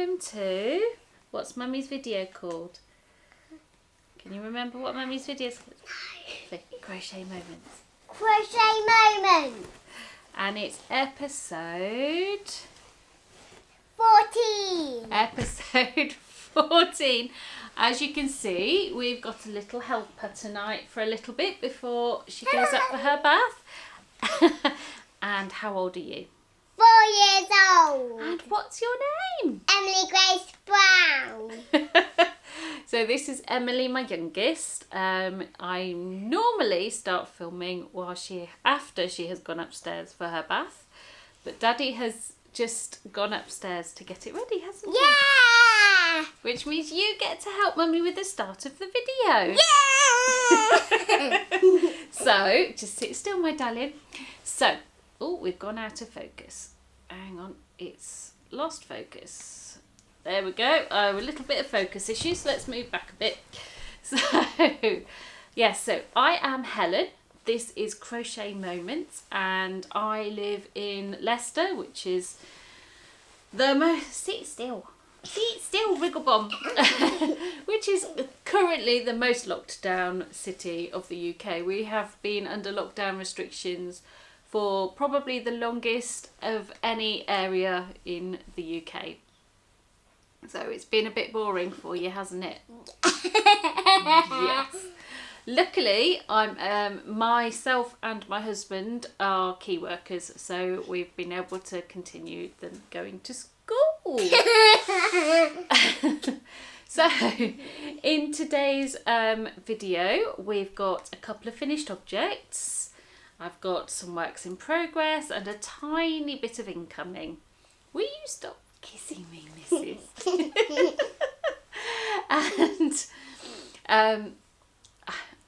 welcome to, what's Mummy's video called? Can you remember what Mummy's video is called? Crochet Moments. Crochet Moments. And it's episode 14. Episode 14. As you can see, we've got a little helper tonight for a little bit before she goes up for her bath. And how old are you? 4 years old. And what's your name? Emily Grace Brown. So this is Emily, my youngest. I normally start filming after she has gone upstairs for her bath, but Daddy has just gone upstairs to get it ready, hasn't he? Yeah! Which means you get to help Mummy with the start of the video. Yeah! So just sit still, my darling. So, we've gone out of focus. Hang on, it's lost focus. There we go. A little bit of focus issues. So let's move back a bit. So, yes, so I am Helen. This is Crochet Moments, and I live in Leicester, which is the most... Sit still, Wrigglebomb. Which is currently the most locked down city of the UK. We have been under lockdown restrictions for probably the longest of any area in the UK. So it's been a bit boring for you, hasn't it? Yes. Luckily, I'm myself and my husband are key workers, so we've been able to continue them going to school. So, in today's video, we've got a couple of finished objects. I've got some works in progress and a tiny bit of incoming. Will you stop kissing me, missus?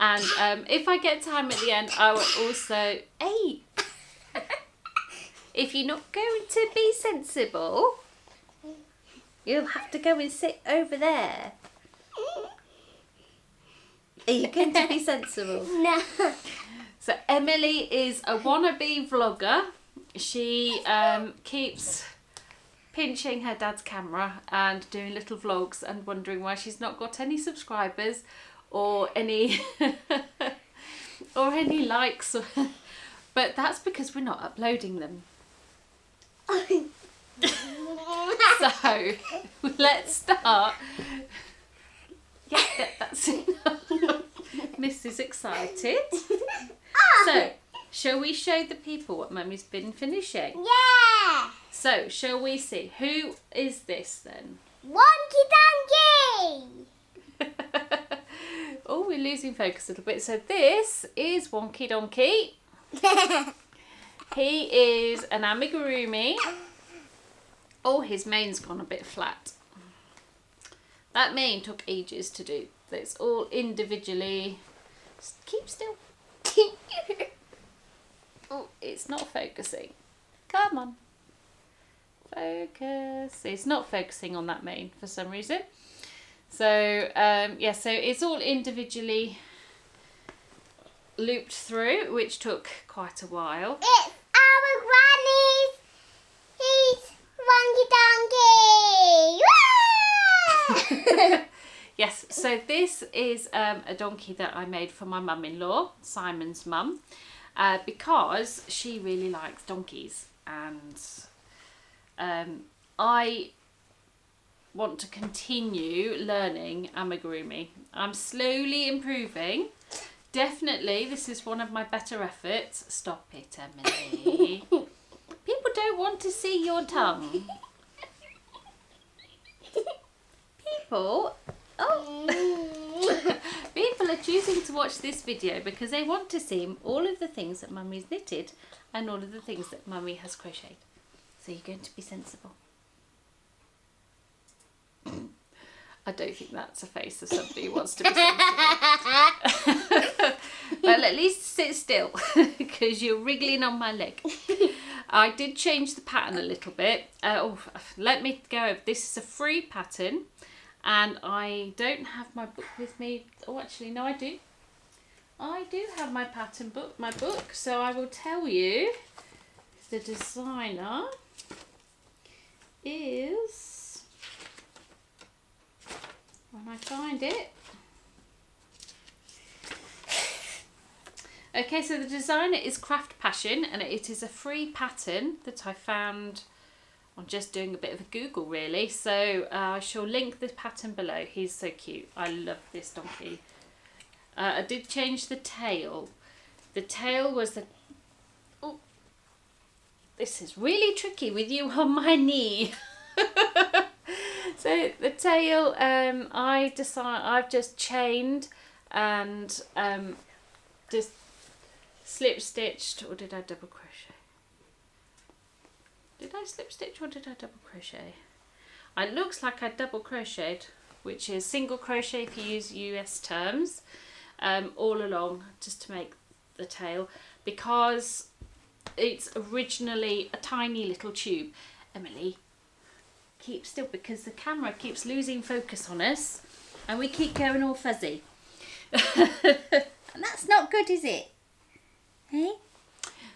And if I get time at the end, I will also... Hey! If you're not going to be sensible, you'll have to go and sit over there. Are you going to be sensible? No. So Emily is a wannabe vlogger. She keeps pinching her dad's camera and doing little vlogs and wondering why she's not got any subscribers or any or any likes. But that's because we're not uploading them. So let's start. Yeah, that's enough. Miss is excited. So, shall we show the people what Mummy's been finishing? Yeah! So, shall we see? Who is this then? Wonky Donkey! Oh, we're losing focus a little bit. So, this is Wonky Donkey. He is an Amigurumi. Oh, his mane's gone a bit flat. That mane took ages to do. It's all individually... Keep still. Oh, it's not focusing. Come on. Focus. It's not focusing on that mane for some reason. So, yeah, so it's all individually looped through, which took quite a while. It's our granny's. He's Wonky Donkey! Yes, so this is a donkey that I made for my mum-in-law, Simon's mum, because she really likes donkeys, and I want to continue learning Amigurumi. I'm slowly improving. Definitely, this is one of my better efforts. Stop it, Emily. People don't want to see your tongue. People... Oh, people are choosing to watch this video because they want to see all of the things that Mummy's knitted and all of the things that Mummy has crocheted. So you're going to be sensible. I don't think that's a face of somebody who wants to be sensible. Well, at least sit still because you're wriggling on my leg. I did change the pattern a little bit. Let me go. This is a free pattern. And I don't have my book with me. Oh, actually, no, I do. I do have my pattern book, so I will tell you the designer is I find it. Okay, so the designer is Craft Passion, and it is a free pattern that I found on just doing a bit of a Google, really. So I shall link the pattern below. He's so cute. I love this donkey. I did change the tail. The tail was the... Oh, this is really tricky with you on my knee. So the tail, I've just chained and just slip stitched, or did I double crochet? Did I slip stitch or did I double crochet? It looks like I double crocheted, which is single crochet if you use US terms, all along just to make the tail, because it's originally a tiny little tube. Emily, keep still because the camera keeps losing focus on us and we keep going all fuzzy. And that's not good, is it? Hey?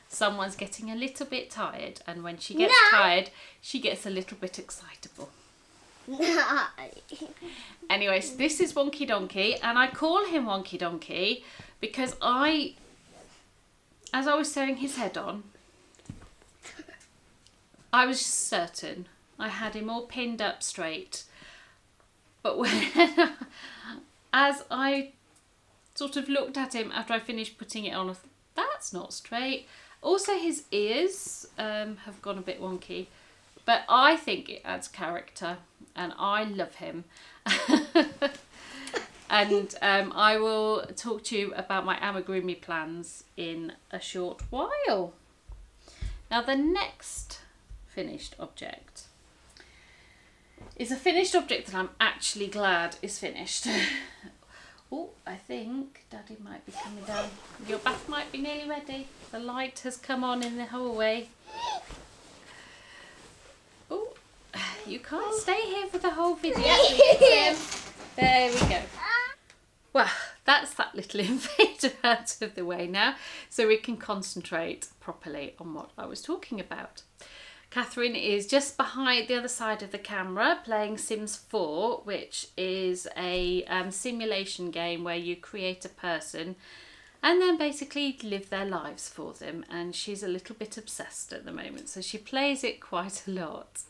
Someone's getting a little bit tired, and when she gets tired, she gets a little bit excitable. No. Anyway, so this is Wonky Donkey, and I call him Wonky Donkey because as I was sewing his head on, I was certain I had him all pinned up straight. But as I sort of looked at him after I finished putting it on, I thought, that's not straight. Also, his ears have gone a bit wonky, but I think it adds character, and I love him. And I will talk to you about my amigurumi plans in a short while. Now, the next finished object is a finished object that I'm actually glad is finished. Oh, I think Daddy might be coming down. Your bath might be nearly ready. The light has come on in the hallway. Oh, you can't stay here for the whole video. There we go. Well, that's that little invader out of the way now, so we can concentrate properly on what I was talking about. Catherine is just behind the other side of the camera playing Sims 4, which is a simulation game where you create a person and then basically live their lives for them. And she's a little bit obsessed at the moment, so she plays it quite a lot.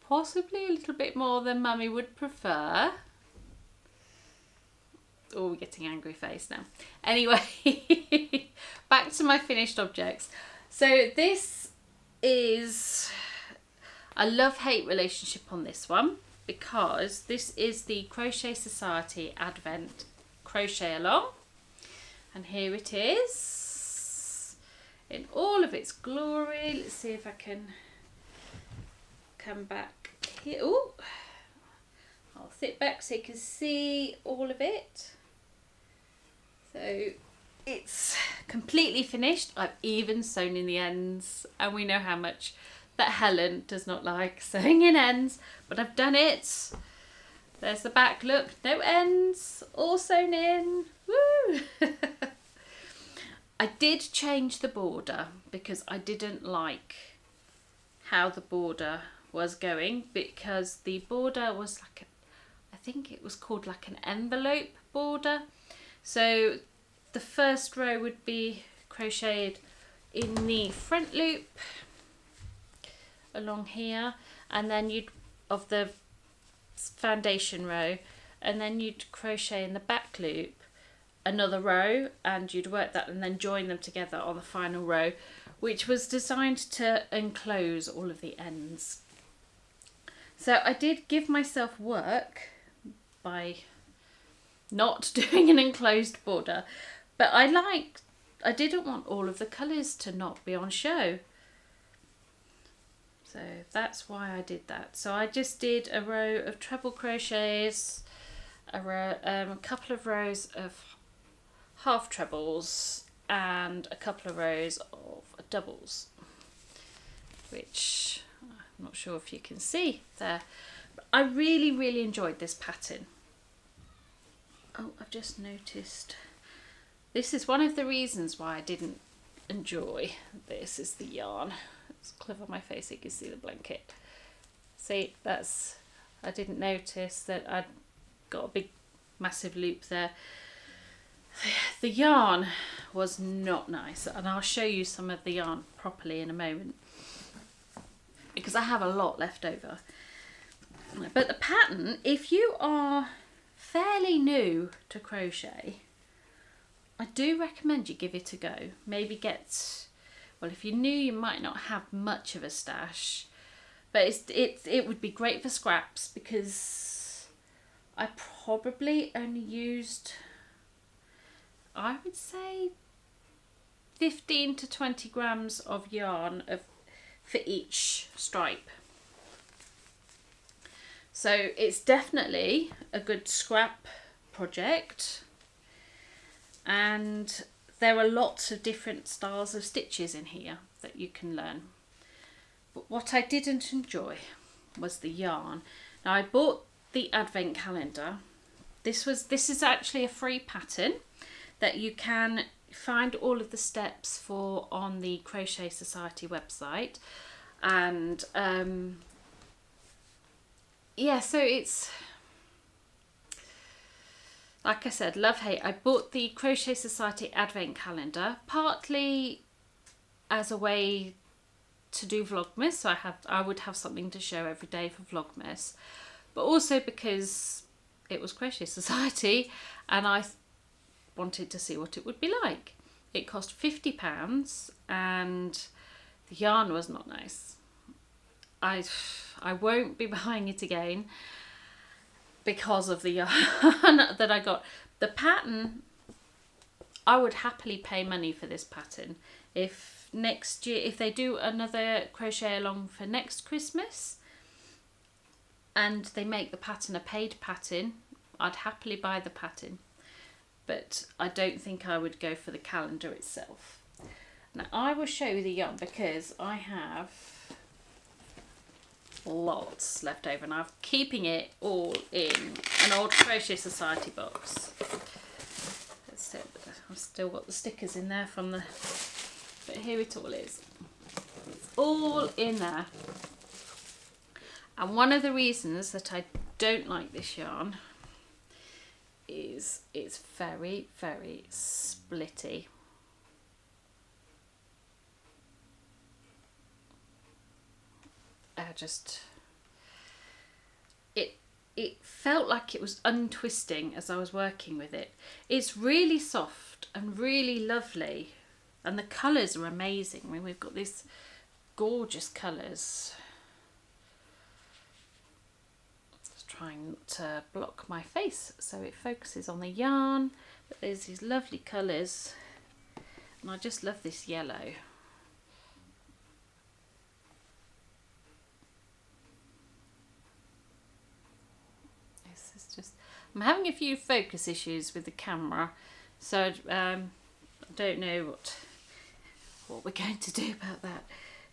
Possibly a little bit more than Mummy would prefer. Oh, we're getting angry face now. Anyway, back to my finished objects. So this is a love-hate relationship on this one, because this is the Crochet Society Advent crochet along, and here it is in all of its glory. Let's see if I can come back here. Oh, I'll sit back so you can see all of it. So it's completely finished. I've even sewn in the ends, and we know how much that Helen does not like sewing in ends, but I've done it. There's the back, look, no ends, all sewn in. Woo! I did change the border because I didn't like how the border was going, because the border was like I think it was called like an envelope border. So the first row would be crocheted in the front loop along here, and then of the foundation row, and then you'd crochet in the back loop another row, and you'd work that and then join them together on the final row, which was designed to enclose all of the ends. So I did give myself work by not doing an enclosed border, but I didn't want all of the colours to not be on show. So that's why I did that. So I just did a row of treble crochets, a couple of rows of half trebles, and a couple of rows of doubles, which I'm not sure if you can see there. But I really enjoyed this pattern. Oh, I've just noticed. This is one of the reasons why I didn't enjoy this, is the yarn. Let's cover my face so you can see the blanket. See, I didn't notice that I'd got a big massive loop there. The yarn was not nice, and I'll show you some of the yarn properly in a moment because I have a lot left over. But the pattern, if you are fairly new to crochet, I do recommend you give it a go. Maybe well, if you're new, you might not have much of a stash, but it would be great for scraps, because I probably only used, I would say, 15 to 20 grams of yarn for each stripe. So it's definitely a good scrap project, and there are lots of different styles of stitches in here that you can learn. But what I didn't enjoy was the yarn. Now, I bought the advent calendar. This is actually a free pattern that you can find all of the steps for on the Crochet Society website, and yeah, so it's, like I said, love hate. I bought the Crochet Society Advent calendar partly as a way to do Vlogmas, so I would have something to show every day for Vlogmas, but also because it was Crochet Society and I wanted to see what it would be like. It cost £50 and the yarn was not nice. I won't be buying it again because of the yarn that I got. The pattern, I would happily pay money for this pattern. If next year, if they do another crochet along for next Christmas and they make the pattern a paid pattern, I'd happily buy the pattern. But I don't think I would go for the calendar itself. Now I will show you the yarn because I have lots left over and I'm keeping it all in an old Crochet Society box. I've still got the stickers in there from the, but here it all is. It's all in there. And one of the reasons that I don't like this yarn is it's very, very splitty. It felt like it was untwisting as I was working with it. It's really soft and really lovely, and the colours are amazing. I mean, we've got these gorgeous colours. Just trying not to block my face so it focuses on the yarn, but there's these lovely colours, and I just love this yellow. I'm having a few focus issues with the camera, so I don't know what we're going to do about that.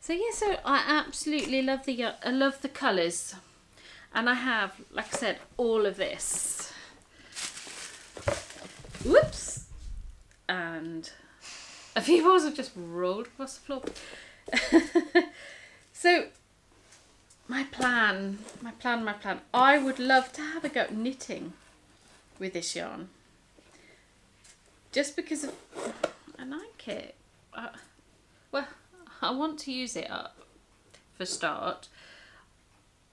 So yeah, so I absolutely love the colours, and I have, like I said, all of this. Whoops! And a few balls have just rolled across the floor. So my plan. I would love to have a go at knitting with this yarn. Just because I like it. Well, I want to use it up for start.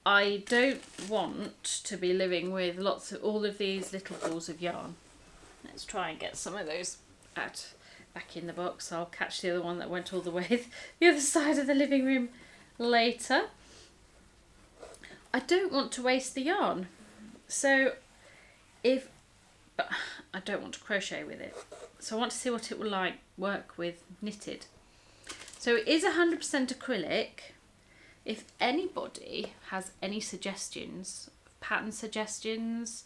I don't want to be living with all of these little balls of yarn. Let's try and get some of those back in the box. I'll catch the other one that went all the way the other side of the living room later. I don't want to waste the yarn, but I don't want to crochet with it. So I want to see what it will work with knitted. So it is 100% acrylic. If anybody has any suggestions, pattern suggestions,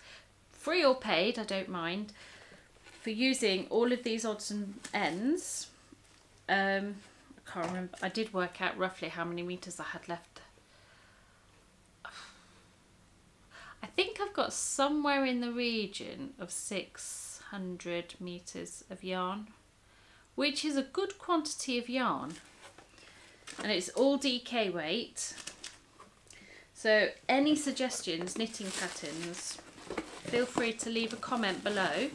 free or paid, I don't mind, for using all of these odds and ends. I can't remember. I did work out roughly how many meters I had left. I think I've got somewhere in the region of 600 meters of yarn, which is a good quantity of yarn, and it's all DK weight. So any suggestions, knitting patterns, feel free to leave a comment below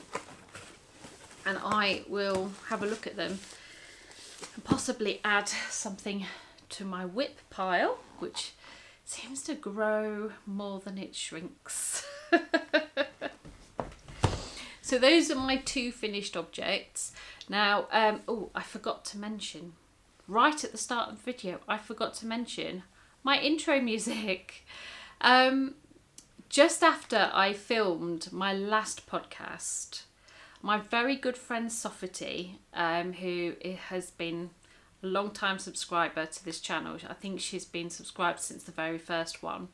and I will have a look at them and possibly add something to my whip pile, which seems to grow more than it shrinks. So those are my 2 finished objects. Now, I forgot to mention, right at the start of the video, I forgot to mention my intro music. Just after I filmed my last podcast, my very good friend Soffity, who has been a long time subscriber to this channel, I think she's been subscribed since the very first one,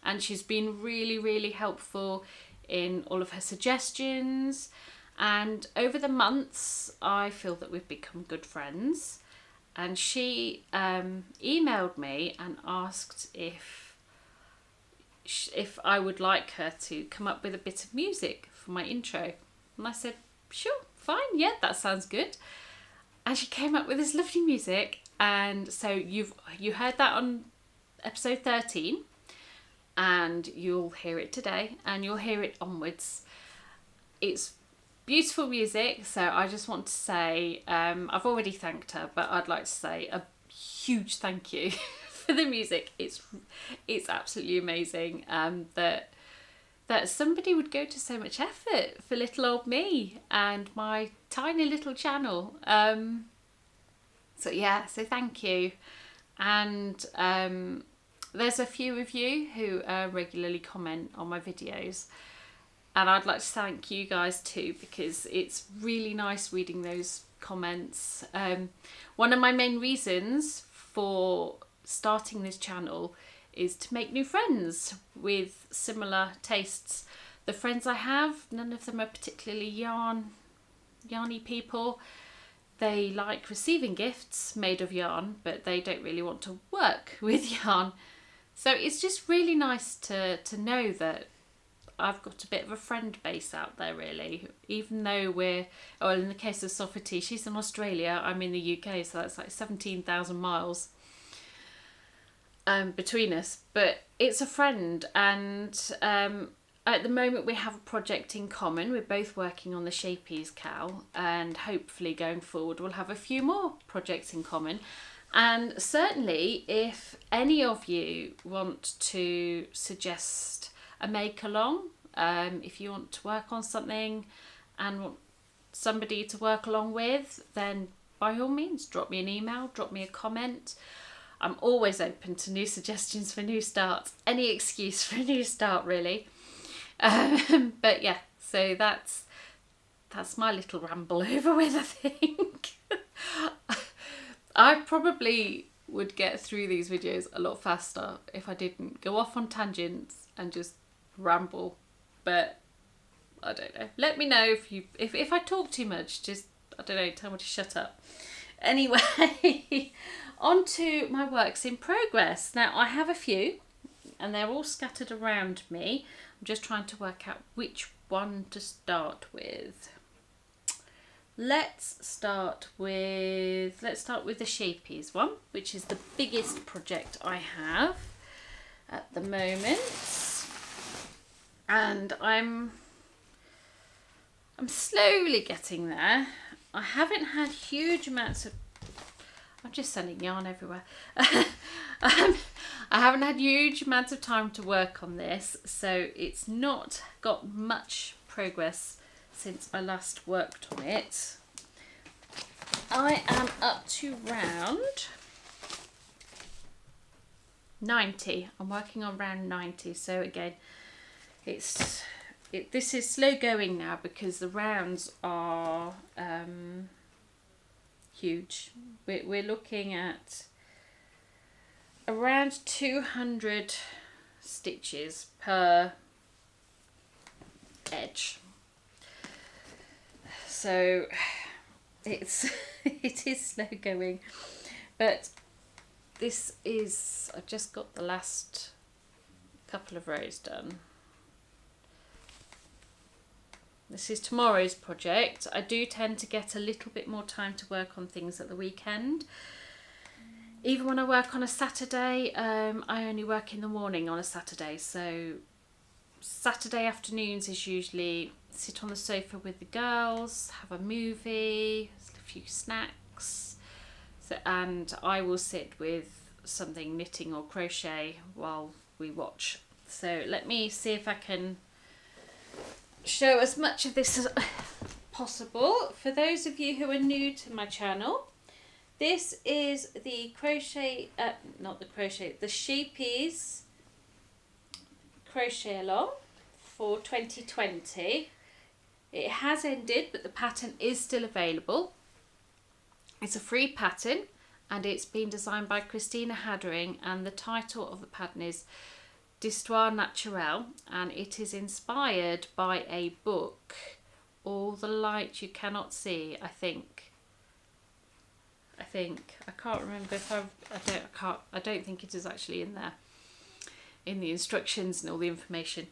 and she's been really, really helpful in all of her suggestions, and over the months I feel that we've become good friends, and she emailed me and asked if I would like her to come up with a bit of music for my intro, and I said sure, fine, yeah, that sounds good. And she came up with this lovely music, and so you heard that on episode 13, and you'll hear it today, and you'll hear it onwards. It's beautiful music, so I just want to say, I've already thanked her, but I'd like to say a huge thank you for the music. It's absolutely amazing that somebody would go to so much effort for little old me and my tiny little channel. So thank you. And there's a few of you who regularly comment on my videos, and I'd like to thank you guys too, because it's really nice reading those comments. One of my main reasons for starting this channel is to make new friends with similar tastes. The friends I have, none of them are particularly yarny people. They like receiving gifts made of yarn, but they don't really want to work with yarn. So it's just really nice to know that I've got a bit of a friend base out there, really. Even though in the case of Soffity, she's in Australia, I'm in the UK, so that's like 17,000 miles between us. But it's a friend, and at the moment we have a project in common. We're both working on the Scheepjes CAL, and hopefully going forward we'll have a few more projects in common. And certainly if any of you want to suggest a make along, if you want to work on something and want somebody to work along with, then by all means drop me an email, drop me a comment. I'm always open to new suggestions for new starts, any excuse for a new start really. But yeah, so that's my little ramble over with, I think. I probably would get through these videos a lot faster if I didn't go off on tangents and just ramble, but I don't know. Let me know if I talk too much, just, I don't know, tell me to shut up. Anyway, on to my works in progress. Now I have a few and they're all scattered around me. I'm just trying to work out which one to start with. Let's start with the Scheepjes one, which is the biggest project I have at the moment, and I'm slowly getting there. I haven't had huge amounts of, I'm just sending yarn everywhere. I haven't had huge amounts of time to work on this, so it's not got much progress since I last worked on it. I am up to round 90. I'm working on round 90, so again this is slow going now because the rounds are huge. We're looking at around 200 stitches per edge. So it is slow going, but I've just got the last couple of rows done. This is tomorrow's project. I do tend to get a little bit more time to work on things at the weekend. Even when I work on a Saturday, I only work in the morning on a Saturday, so Saturday afternoons is usually sit on the sofa with the girls, have a movie, a few snacks, and I will sit with something knitting or crochet while we watch. So let me see if I can show as much of this as possible. For those of you who are new to my channel, this is the the Scheepes Crochet Along for 2020. It has ended, but the pattern is still available. It's a free pattern and it's been designed by Christina Hadderingh, and the title of the pattern is d'Histoire Naturelle, and it is inspired by a book, All the Light You Cannot See, I think. I can't remember if I don't think it is actually in there, in the instructions and all the information.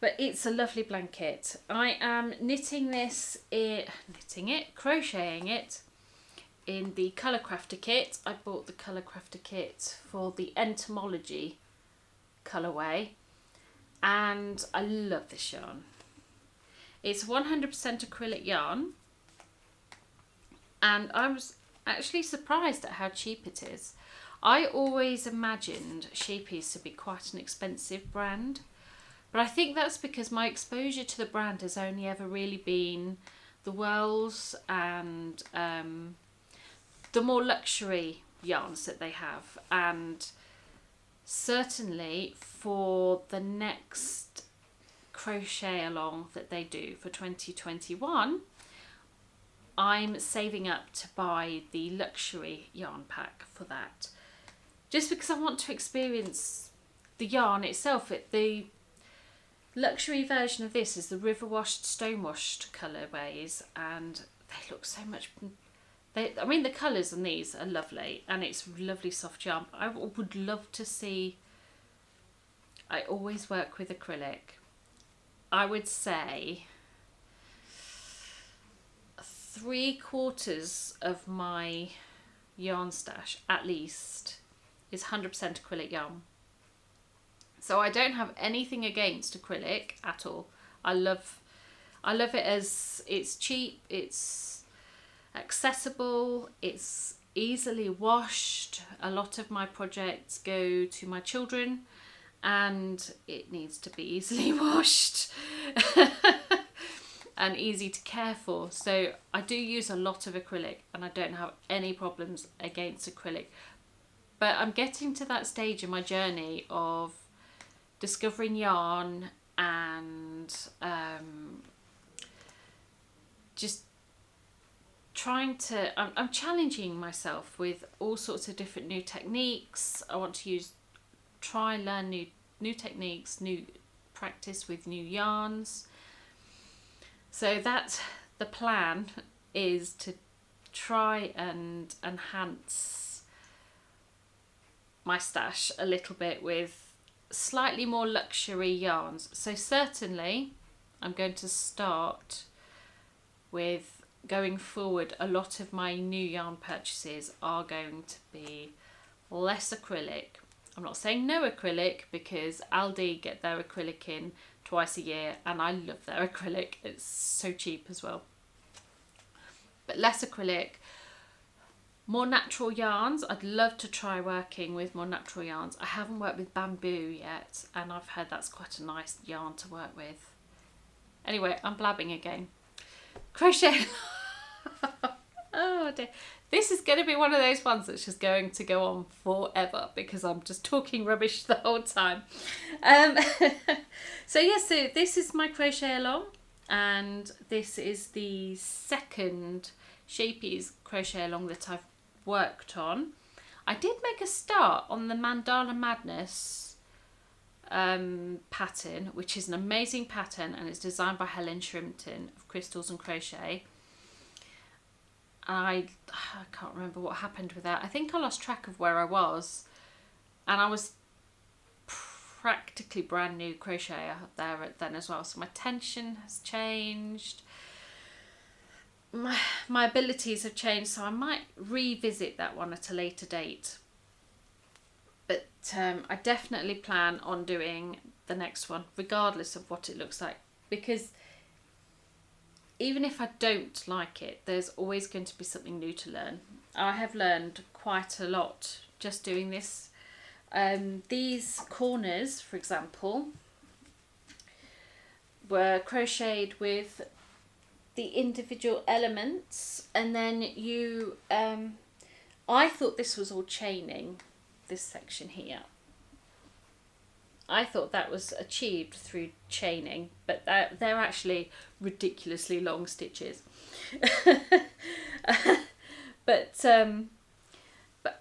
But it's a lovely blanket. I am crocheting it in the Colour Crafter kit. I bought the Colour Crafter kit for the Entomology colourway, and I love this yarn. It's 100% acrylic yarn, and I was actually surprised at how cheap it is. I always imagined Scheepes to be quite an expensive brand, but I think that's because my exposure to the brand has only ever really been the Wells and the more luxury yarns that they have. And certainly for the next crochet along that they do for 2021, I'm saving up to buy the luxury yarn pack for that, just because I want to experience the yarn itself. The luxury version of this is the river washed, stone washed colourways, and they look so much. I mean, the colours on these are lovely, and it's lovely soft yarn. I would love to see. I always work with acrylic. I would say 3/4 of my yarn stash at least is 100% acrylic yarn. So I don't have anything against acrylic at all. I love it as it's cheap, it's accessible, it's easily washed. A lot of my projects go to my children and it needs to be easily washed and easy to care for. So I do use a lot of acrylic and I don't have any problems against acrylic. But I'm getting to that stage in my journey of discovering yarn and just trying to, I'm challenging myself with all sorts of different new techniques. I want to try and learn new techniques, new practice with new yarns. So that's the plan, is to try and enhance my stash a little bit with slightly more luxury yarns. So certainly I'm going to start with, going forward, a lot of my new yarn purchases are going to be less acrylic. I'm not saying no acrylic, because Aldi get their acrylic in twice a year and I love their acrylic. It's so cheap as well. But less acrylic, more natural yarns. I'd love to try working with more natural yarns. I haven't worked with bamboo yet, and I've heard that's quite a nice yarn to work with. Anyway, I'm blabbing again. Crochet. Oh dear. This is going to be one of those ones that's just going to go on forever because I'm just talking rubbish the whole time. So this is my crochet along, and this is the second Scheepes crochet along that I've worked on. I did make a start on the Mandala Madness pattern, which is an amazing pattern, and it's designed by Helen Shrimpton of Crystals and Crochet. I can't remember what happened with that. I think I lost track of where I was, and I was practically brand new crocheter there then as well. So my tension has changed, my abilities have changed, so I might revisit that one at a later date. But I definitely plan on doing the next one, regardless of what it looks like, because even if I don't like it, there's always going to be something new to learn. I have learned quite a lot just doing this. These corners, for example, were crocheted with the individual elements, and then you I thought this was all chaining, this section here. I thought that was achieved through chaining, but they're actually ridiculously long stitches. But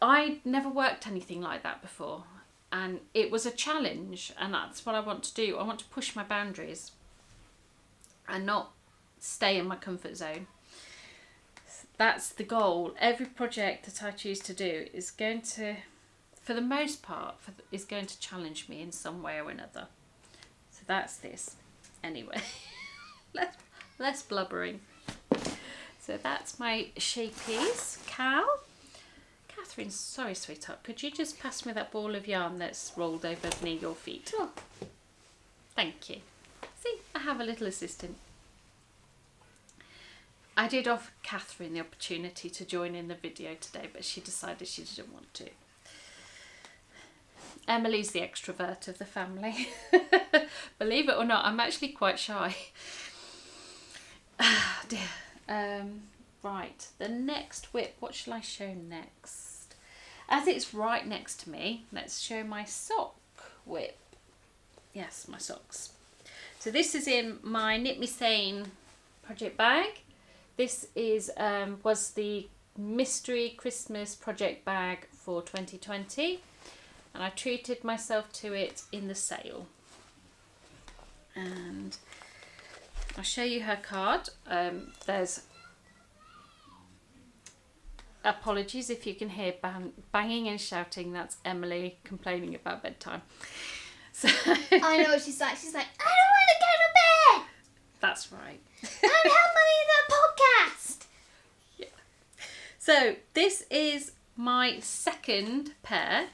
I'd never worked anything like that before, and it was a challenge, and that's what I want to do. I want to push my boundaries and not stay in my comfort zone. That's the goal. Every project that I choose to do is going to, for the most part, is going to challenge me in some way or another. So that's this. Anyway, less blubbering. So that's my Scheepjes CAL. Catherine, sorry sweetheart, could you just pass me that ball of yarn that's rolled over near your feet? Sure. Thank you. See, I have a little assistant. I did offer Catherine the opportunity to join in the video today, but she decided she didn't want to. Emily's the extrovert of the family. Believe it or not, I'm actually quite shy. Ah, dear. Right, the next whip, what shall I show next? As it's right next to me, let's show my sock whip. Yes, my socks. So this is in my Knit Me Sane project bag. This is was the mystery Christmas project bag for 2020, and I treated myself to it in the sale. And I'll show you her card. There's, apologies if you can hear banging and shouting, that's Emily complaining about bedtime. So I know what she's like. She's like, I don't want to go to bed. That's right. And help me the podcast. Yeah. So this is my second pair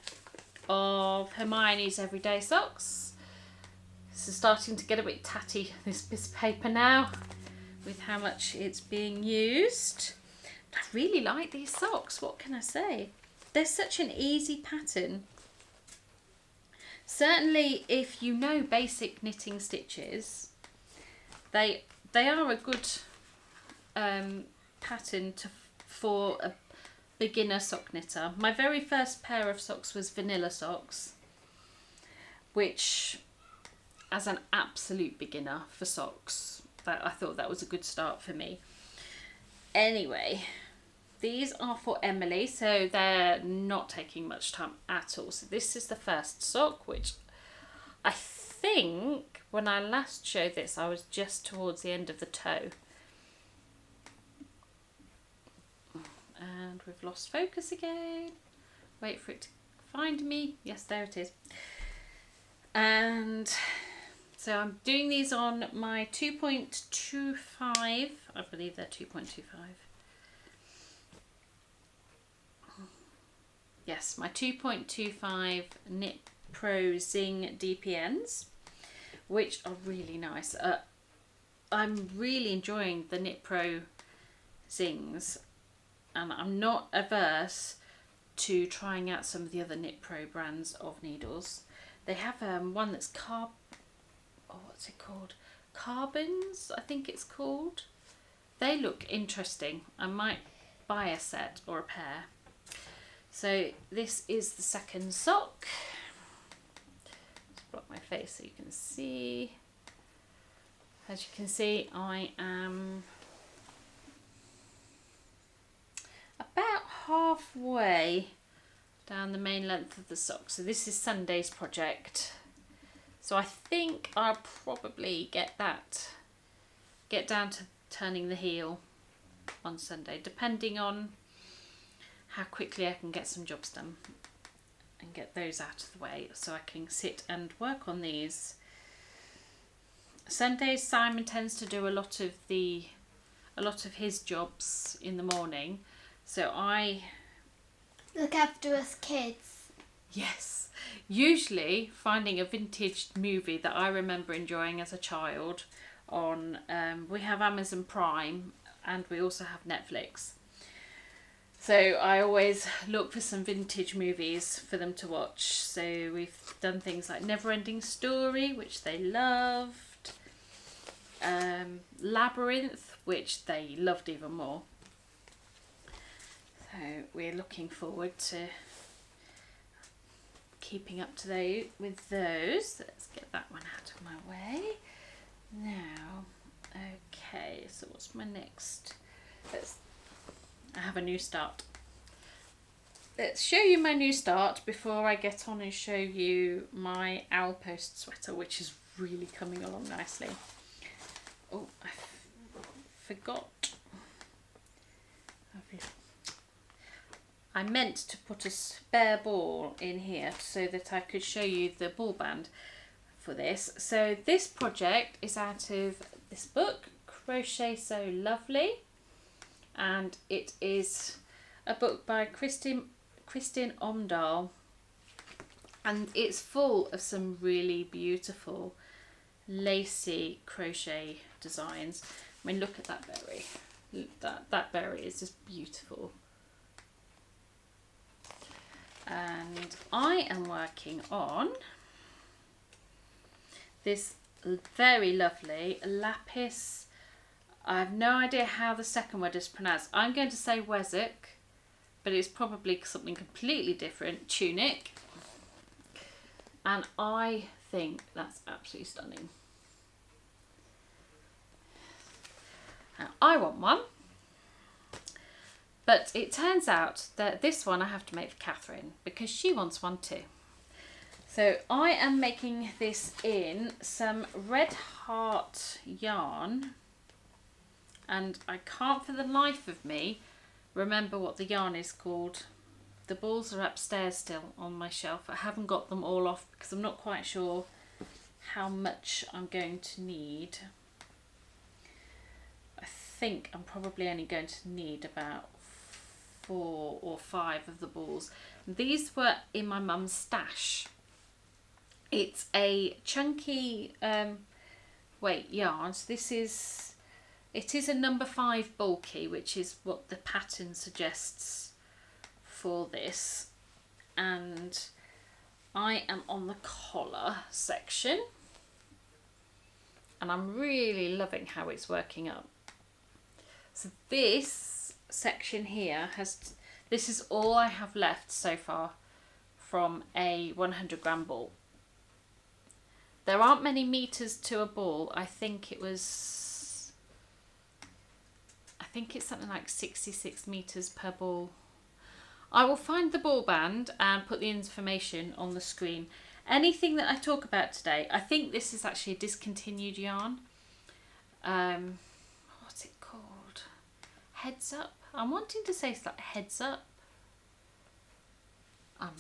of Hermione's Everyday Socks. This is starting to get a bit tatty, this piece of paper now, with how much it's being used. I really like these socks, what can I say? They're such an easy pattern. Certainly if you know basic knitting stitches, they are a good pattern for a beginner sock knitter. My very first pair of socks was vanilla socks, which, as an absolute beginner for socks, I thought that was a good start for me. Anyway, these are for Emily, so they're not taking much time at all. So this is the first sock, which I think when I last showed this, I was just towards the end of the toe. And we've lost focus again. Wait for it to find me. Yes, there it is. And so I'm doing these on my 2.25. I believe they're 2.25. Yes, my 2.25 Knit Pro Zing DPNs, which are really nice. I'm really enjoying the Knit Pro Zings, and I'm not averse to trying out some of the other Knit Pro brands of needles. They have one that's what's it called? Carbons, I think it's called. They look interesting. I might buy a set or a pair. So this is the second sock. Just block my face so you can see. As you can see, I am about halfway down the main length of the sock. So this is Sunday's project. So I think I'll probably get down to turning the heel on Sunday, depending on how quickly I can get some jobs done and get those out of the way so I can sit and work on these. Sundays Simon tends to do a lot of his jobs in the morning, so I look after us kids. Yes. Usually finding a vintage movie that I remember enjoying as a child on, we have Amazon Prime and we also have Netflix. So I always look for some vintage movies for them to watch. So we've done things like Neverending Story, which they loved. Labyrinth, which they loved even more. So we're looking forward to keeping up to date with those. Let's get that one out of my way. Now, okay, so what's my next? I have a new start. Let's show you my new start before I get on and show you my owl post sweater, which is really coming along nicely. Oh, I forgot. I meant to put a spare ball in here so that I could show you the ball band for this. So this project is out of this book, Crochet So Lovely, and it is a book by Christine Omdahl, and it's full of some really beautiful lacy crochet designs. I mean, look at that berry. That berry is just beautiful. And I am working on this very lovely lapis. I have no idea how the second word is pronounced. I'm going to say Wezek, but it's probably something completely different. Tunic. And I think that's absolutely stunning. Now, I want one. But it turns out that this one I have to make for Catherine because she wants one too. So I am making this in some Red Heart yarn, and I can't for the life of me remember what the yarn is called. The balls are upstairs still on my shelf. I haven't got them all off because I'm not quite sure how much I'm going to need. I think I'm probably only going to need about 4 or 5 of the balls. These were in my mum's stash. It's a chunky weight yarn. So it is a number 5 bulky, which is what the pattern suggests for this. And I am on the collar section, and I'm really loving how it's working up. So this section here this is all I have left so far from a 100 gram ball. There aren't many meters to a ball. I think it's something like 66 meters per ball. I will find the ball band and put the information on the screen. Anything that I talk about today, I think this is actually a discontinued yarn. What's it called? Heads Up? I'm wanting to say it's like Heads Up. I'm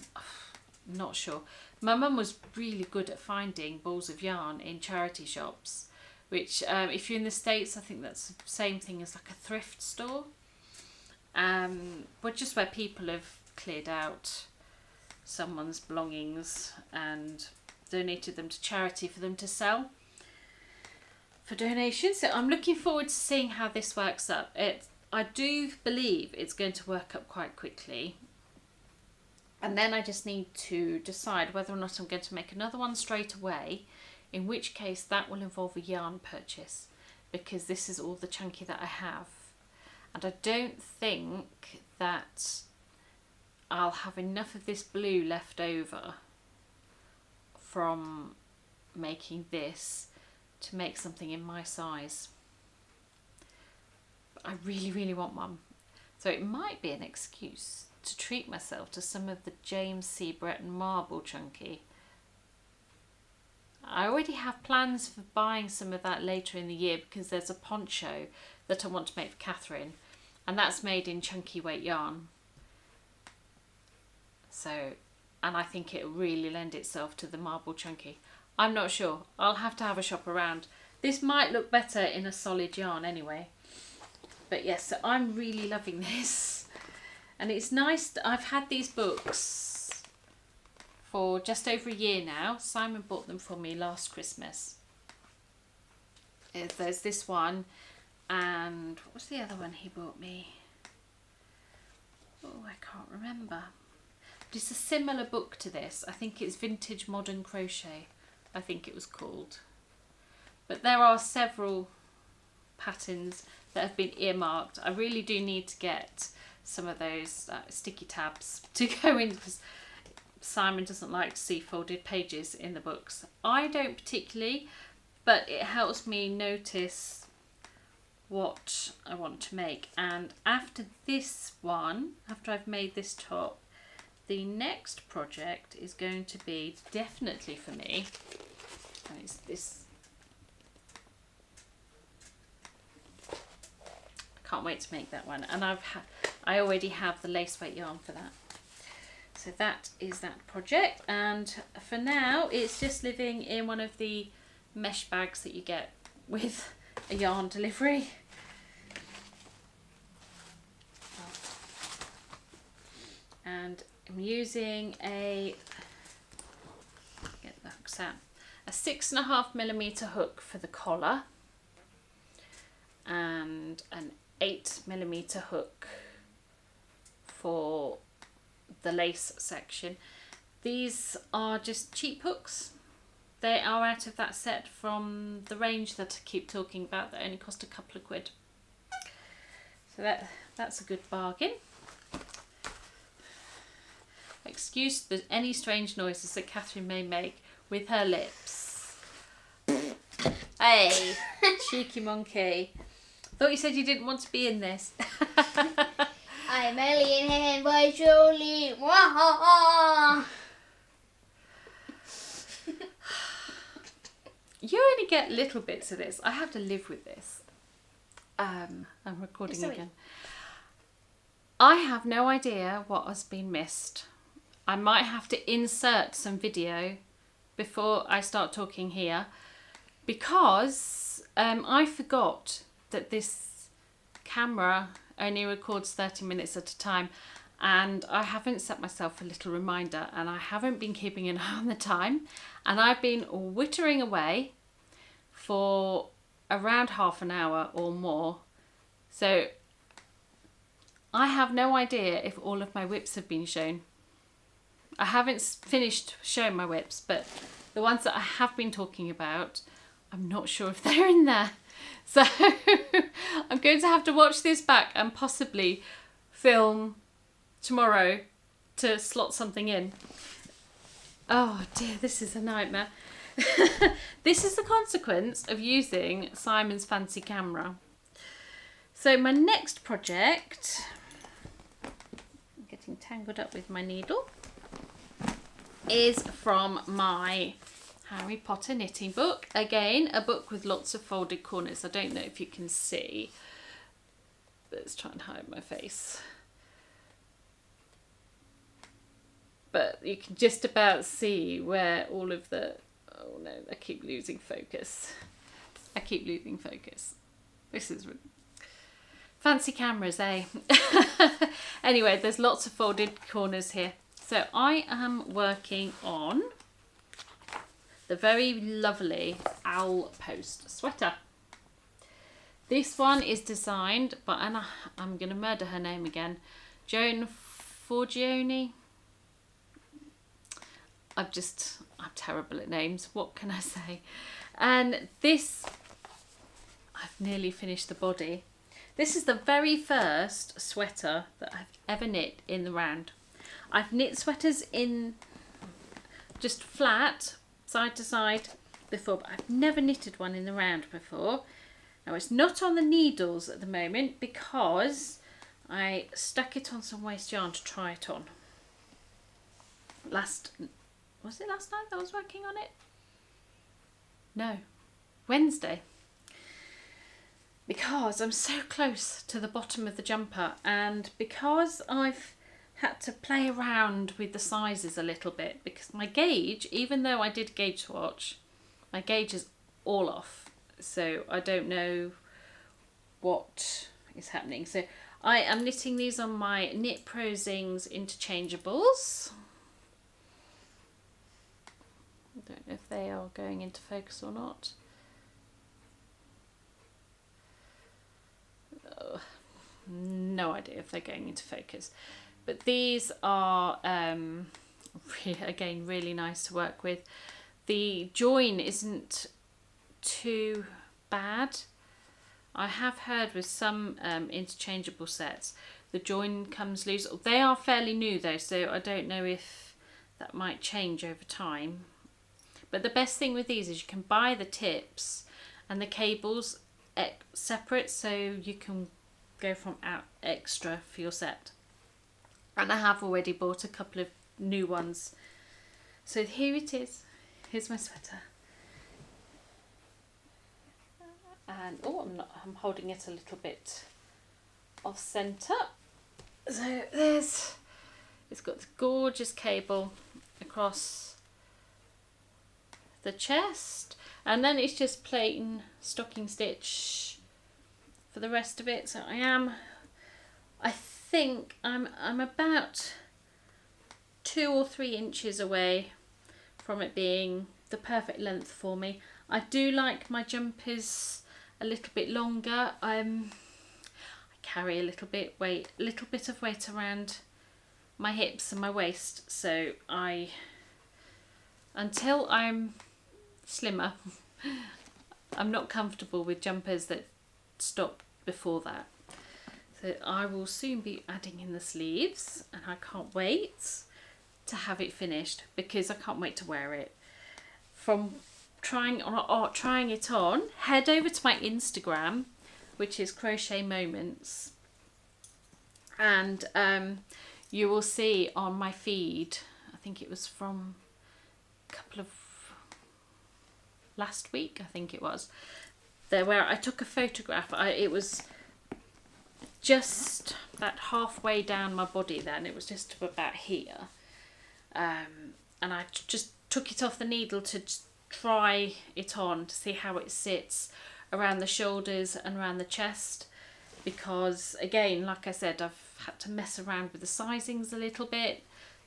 not sure. My mum was really good at finding balls of yarn in charity shops, which if you're in the States, I think that's the same thing as like a thrift store. But just where people have cleared out someone's belongings and donated them to charity for them to sell for donations. So I'm looking forward to seeing how this works up. I do believe it's going to work up quite quickly. And then I just need to decide whether or not I'm going to make another one straight away, in which case that will involve a yarn purchase, because this is all the chunky that I have. And I don't think that I'll have enough of this blue left over from making this to make something in my size. But I really, really want one. So it might be an excuse to treat myself to some of the James C. Breton marble chunky. I already have plans for buying some of that later in the year, because there's a poncho that I want to make for Catherine, and that's made in chunky weight yarn. So, and I think it'll really lend itself to the marble chunky. I'm not sure. I'll have to have a shop around. This might look better in a solid yarn anyway. But yes, so I'm really loving this. And it's nice. I've had these books for just over a year now. Simon bought them for me last Christmas. There's this one, and what was the other one he bought me? Oh, I can't remember. But it's a similar book to this. I think it's Vintage Modern Crochet, I think it was called. But there are several patterns that have been earmarked. I really do need to get some of those sticky tabs to go in, because Simon doesn't like to see folded pages in the books. I don't particularly, but it helps me notice what I want to make. And after this one, after I've made this top, the next project is going to be definitely for me, and it's this. Can't wait to make that one, and I already have the lace weight yarn for that. So that is that project, and for now it's just living in one of the mesh bags that you get with a yarn delivery. And I'm using a 6.5mm hook for the collar and an 8mm hook for the lace section. These are just cheap hooks. They are out of that set from the range that I keep talking about that only cost a couple of quid. So that's a good bargain. Excuse any strange noises that Catherine may make with her lips. Hey, cheeky monkey. Thought you said you didn't want to be in this. I'm alien hand by Jolie. You only get little bits of this. I have to live with this. I'm recording again. I have no idea what has been missed. I might have to insert some video before I start talking here, because I forgot that this camera only records 30 minutes at a time, and I haven't set myself a little reminder, and I haven't been keeping an eye on the time, and I've been whittering away for around half an hour or more. So I have no idea if all of my whips have been shown. I haven't finished showing my whips, but the ones that I have been talking about, I'm not sure if they're in there. So I'm going to have to watch this back and possibly film tomorrow to slot something in. Oh dear, this is a nightmare. This is the consequence of using Simon's fancy camera. So my next project, I'm getting tangled up with my needle, is from my Harry Potter knitting book. Again, a book with lots of folded corners. I don't know if you can see. Let's try and hide my face. But you can just about see where all of the... Oh no, I keep losing focus. This is... Fancy cameras, eh? Anyway, there's lots of folded corners here. So I am working on the very lovely Owl Post sweater. This one is designed by, and I'm going to murder her name again, Joan Forgione. I'm terrible at names. What can I say? And this, I've nearly finished the body. This is the very first sweater that I've ever knit in the round. I've knit sweaters in just flat, side to side before, but I've never knitted one in the round before. Now it's not on the needles at the moment because I stuck it on some waste yarn to try it on. Was it last night that I was working on it? No, Wednesday. Because I'm so close to the bottom of the jumper, and because I've had to play around with the sizes a little bit, because my gauge, even though I did gauge swatch, my gauge is all off, so I don't know what is happening. So I am knitting these on my Knit Pro Zings interchangeables, I don't know if they are going into focus or not. Oh, no idea if they're going into focus. But these are, again, really nice to work with. The join isn't too bad. I have heard with some interchangeable sets, the join comes loose. They are fairly new though, so I don't know if that might change over time. But the best thing with these is you can buy the tips and the cables separate, so you can go from out extra for your set. And I have already bought a couple of new ones. So here it is. Here's my sweater. And I'm holding it a little bit off centre. So it's got this gorgeous cable across the chest, and then it's just plain stocking stitch for the rest of it. So I think I'm about 2 or 3 inches away from it being the perfect length for me. I do like my jumpers a little bit longer. I carry a little bit of weight around my hips and my waist, so until I'm slimmer, I'm not comfortable with jumpers that stop before that. So I will soon be adding in the sleeves, and I can't wait to have it finished because I can't wait to wear it. From trying it on, head over to my Instagram, which is Crochet Moments, and you will see on my feed, I think it was from a couple of last week, I think it was, there where I took a photograph. It was just about halfway down my body then, it was just about here, and I just took it off the needle to try it on to see how it sits around the shoulders and around the chest, because again, like I said, I've had to mess around with the sizings a little bit.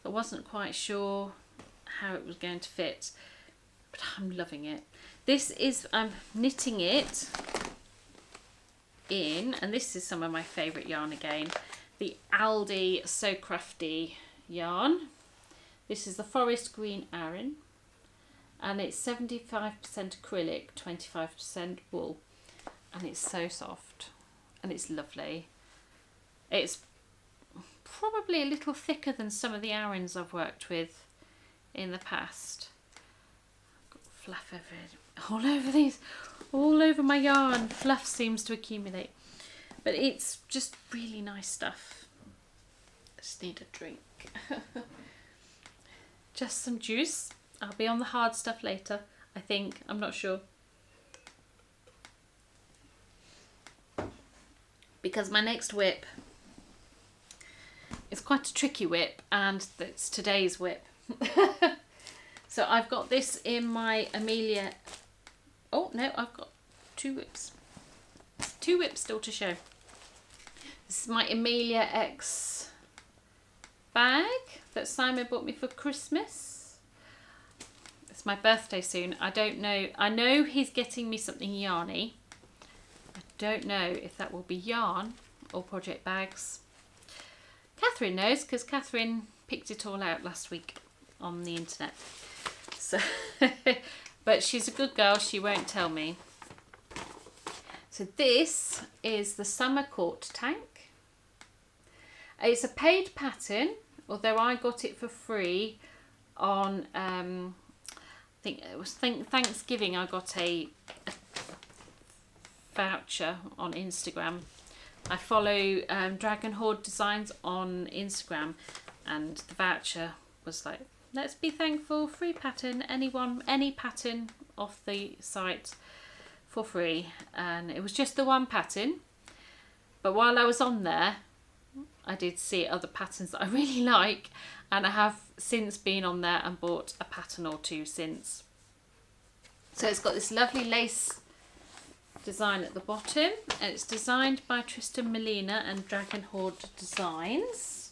I wasn't quite sure how it was going to fit, but I'm loving it. I'm knitting it in, and this is some of my favourite yarn again, the Aldi So Crafty yarn. This is the Forest Green Aran, and it's 75% acrylic, 25% wool, and it's so soft and it's lovely. It's probably a little thicker than some of the Arans I've worked with in the past. I've got fluff all over my yarn. Fluff seems to accumulate, but it's just really nice stuff. I just need a drink. Just some juice. I'll be on the hard stuff later, I think. I'm not sure. Because my next whip is quite a tricky whip, and it's today's whip. So I've got this in my Amelia. Oh no, I've got 2 whips. 2 whips still to show. This is my Amelia X bag that Simon bought me for Christmas. It's my birthday soon. I don't know. I know he's getting me something yarny. I don't know if that will be yarn or project bags. Catherine knows, because Catherine picked it all out last week on the internet. So, but she's a good girl. She won't tell me. So this is the Summer Court tank. It's a paid pattern, although I got it for free on, I think it was Thanksgiving. I got a voucher on Instagram. I follow Dragon Horde Designs on Instagram, and the voucher was like, let's be thankful, free pattern, any pattern off the site for free. And it was just the one pattern, but while I was on there, I did see other patterns that I really like, and I have since been on there and bought a pattern or 2 since. So it's got this lovely lace design at the bottom, and it's designed by Tristan Molina and Dragon Horde Designs,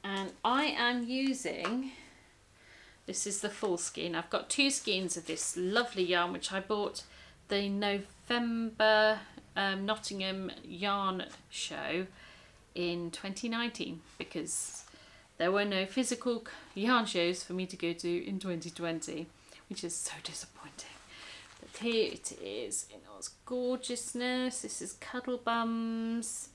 and I am using This is the full skein. I've got 2 skeins of this lovely yarn, which I bought the November Nottingham yarn show in 2019 because there were no physical yarn shows for me to go to in 2020, which is so disappointing. But here it is in all its gorgeousness. This is Cuddle Bums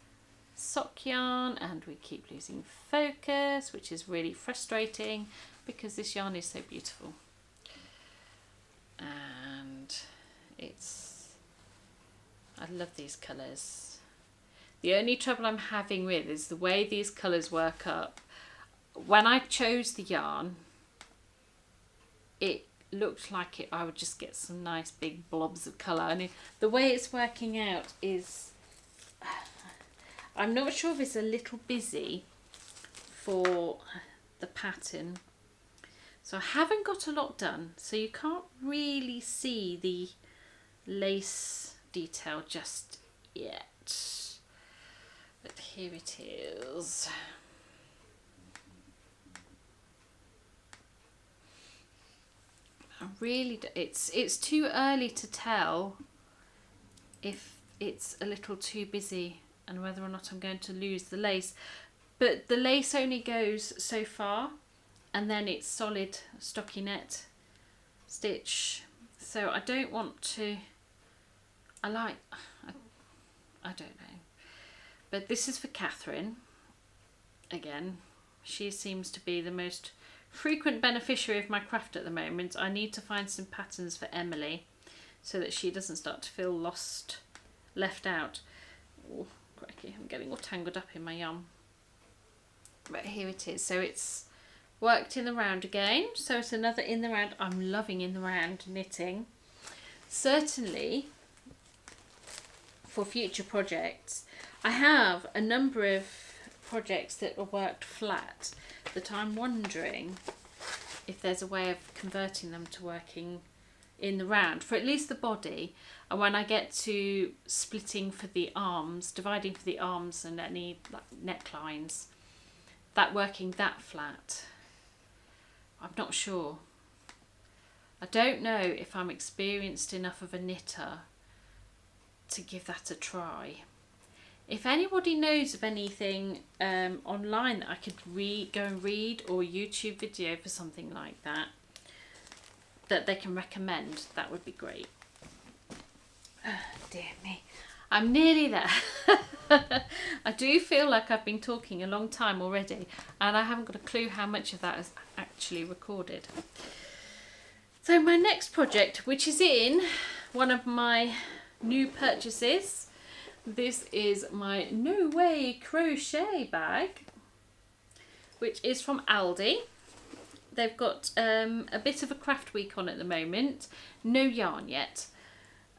sock yarn, and we keep losing focus, which is really frustrating because this yarn is so beautiful. And I love these colours. The only trouble I'm having with is the way these colours work up. When I chose the yarn, it looked like I would just get some nice big blobs of colour, and the way it's working out is, I'm not sure if it's a little busy for the pattern. So I haven't got a lot done, so you can't really see the lace detail just yet. But here it is. It's too early to tell if it's a little too busy and whether or not I'm going to lose the lace. But the lace only goes so far, and then it's solid stockinette stitch. So I don't want to, I don't know. But this is for Catherine. Again, she seems to be the most frequent beneficiary of my craft at the moment. I need to find some patterns for Emily so that she doesn't start to feel left out. Oh, crikey, I'm getting all tangled up in my yarn. But here it is. So it's worked in the round again. So it's another in the round. I'm loving in the round knitting. Certainly for future projects, I have a number of projects that are worked flat that I'm wondering if there's a way of converting them to working in the round for at least the body, and when I get to splitting for the arms, dividing for the arms and any like necklines, that working that flat. I'm not sure. I don't know if I'm experienced enough of a knitter to give that a try. If anybody knows of anything online that I could go and read, or YouTube video for something like that they can recommend, that would be great. Oh, dear me. I'm nearly there. I do feel like I've been talking a long time already, and I haven't got a clue how much of that is actually recorded. So my next project, which is in one of my new purchases, this is my No Way crochet bag, which is from Aldi. They've got a bit of a craft week on at the moment. No yarn yet.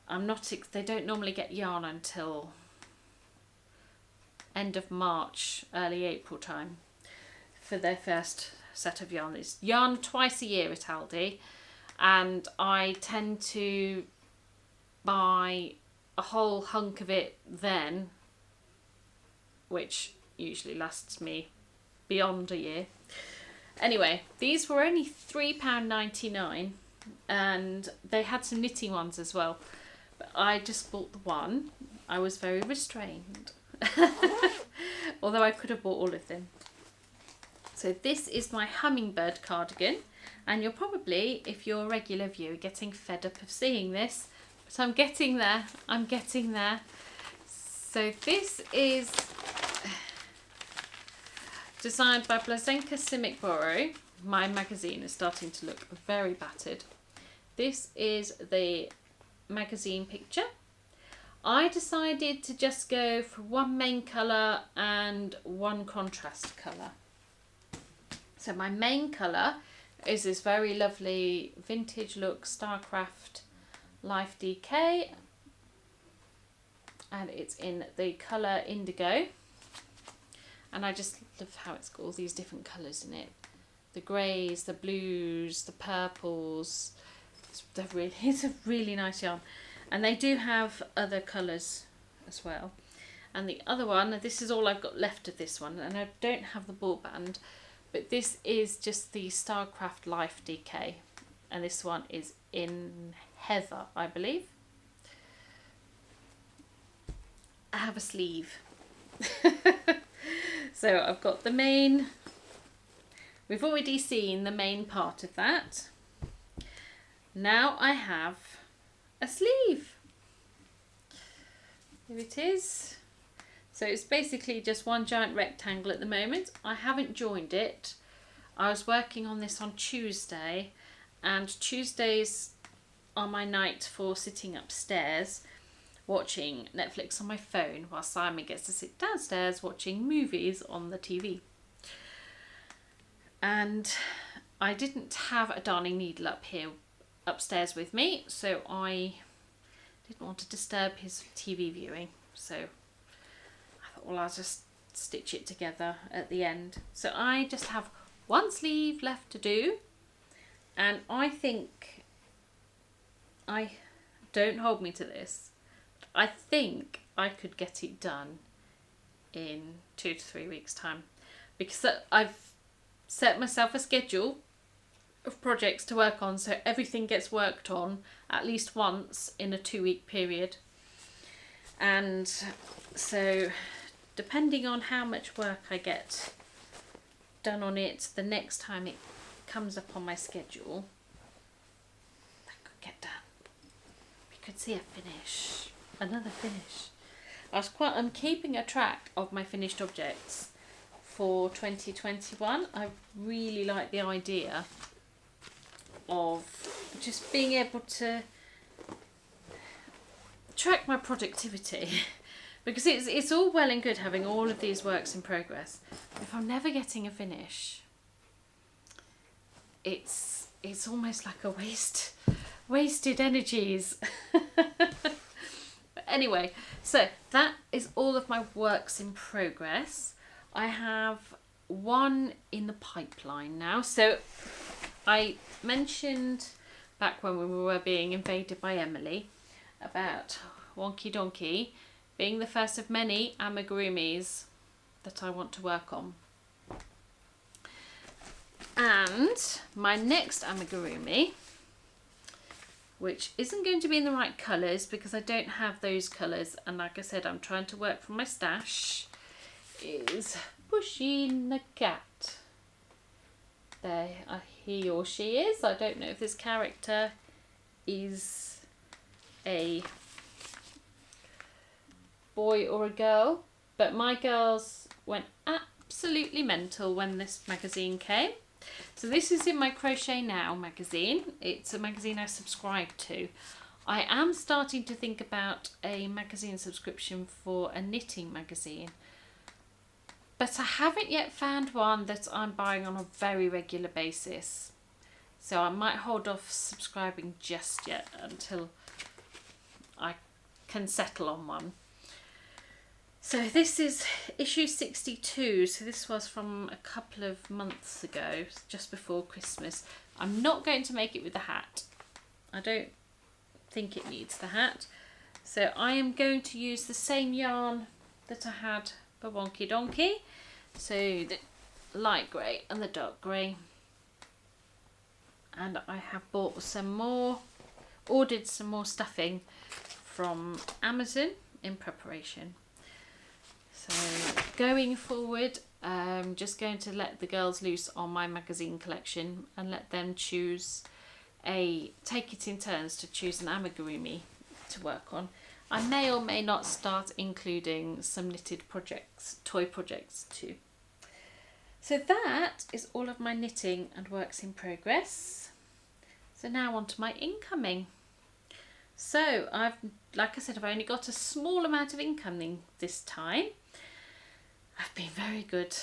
They don't normally get yarn until end of March, early April time for their first set of yarn. It's yarn twice a year at Aldi, and I tend to buy a whole hunk of it then, which usually lasts me beyond a year. Anyway, these were only £3.99, and they had some knitting ones as well, but I just bought the one. I was very restrained, although I could have bought all of them. So this is my Hummingbird cardigan, and you're probably, if you're a regular viewer, getting fed up of seeing this, but I'm getting there. So this is designed by Blazenka Simic Boro. My magazine is starting to look very battered. This is the magazine picture. I decided to just go for one main colour and one contrast colour. So my main colour is this very lovely vintage look Starcraft Life DK, and it's in the colour Indigo, and I just love how it's got all these different colours in it. The greys, the blues, the purples. It's a really nice yarn, and they do have other colours as well. And the other one, this is all I've got left of this one, and I don't have the ball band, but this is just the Starcraft Life DK, and this one is in Heather, I believe. I have a sleeve. So I've got the main, we've already seen the main part of that. Now I have a sleeve. Here it is. So it's basically just one giant rectangle at the moment. I haven't joined it. I was working on this on Tuesday, and Tuesdays are my night for sitting upstairs watching Netflix on my phone while Simon gets to sit downstairs watching movies on the TV. And I didn't have a darning needle up here upstairs with me, so I didn't want to disturb his TV viewing. So I thought, well, I'll just stitch it together at the end. So I just have one sleeve left to do, and I think, don't hold me to this, I think I could get it done in 2 to 3 weeks time, because I've set myself a schedule of projects to work on, so everything gets worked on at least once in a 2-week period. And so depending on how much work I get done on it the next time it comes up on my schedule, that could get done. We could see a finish. Another finish. I'm keeping a track of my finished objects for 2021. I really like the idea of just being able to track my productivity, because it's all well and good having all of these works in progress. If I'm never getting a finish, it's almost like a wasted energies. Anyway, so that is all of my works in progress. I have one in the pipeline now. So I mentioned back when we were being invaded by Emily about Wonky Donkey being the first of many amigurumis that I want to work on. And my next amigurumi, which isn't going to be in the right colours because I don't have those colours, and like I said, I'm trying to work from my stash, is Pushing the Cat. There, he or she is. I don't know if this character is a boy or a girl, but my girls went absolutely mental when this magazine came. So this is in my Crochet Now magazine. It's a magazine I subscribe to. I am starting to think about a magazine subscription for a knitting magazine, but I haven't yet found one that I'm buying on a very regular basis. So I might hold off subscribing just yet until I can settle on one. So this is issue 62, so this was from a couple of months ago, just before Christmas. I'm not going to make it with the hat. I don't think it needs the hat. So I am going to use the same yarn that I had for Wonky Donkey. So the light grey and the dark grey. And I have bought ordered some more stuffing from Amazon in preparation. So going forward, I'm just going to let the girls loose on my magazine collection and let them take it in turns to choose an amigurumi to work on. I may or may not start including some knitted projects, toy projects too. So that is all of my knitting and works in progress. So now on to my incoming. So like I said, I've only got a small amount of incoming this time. I've been very good,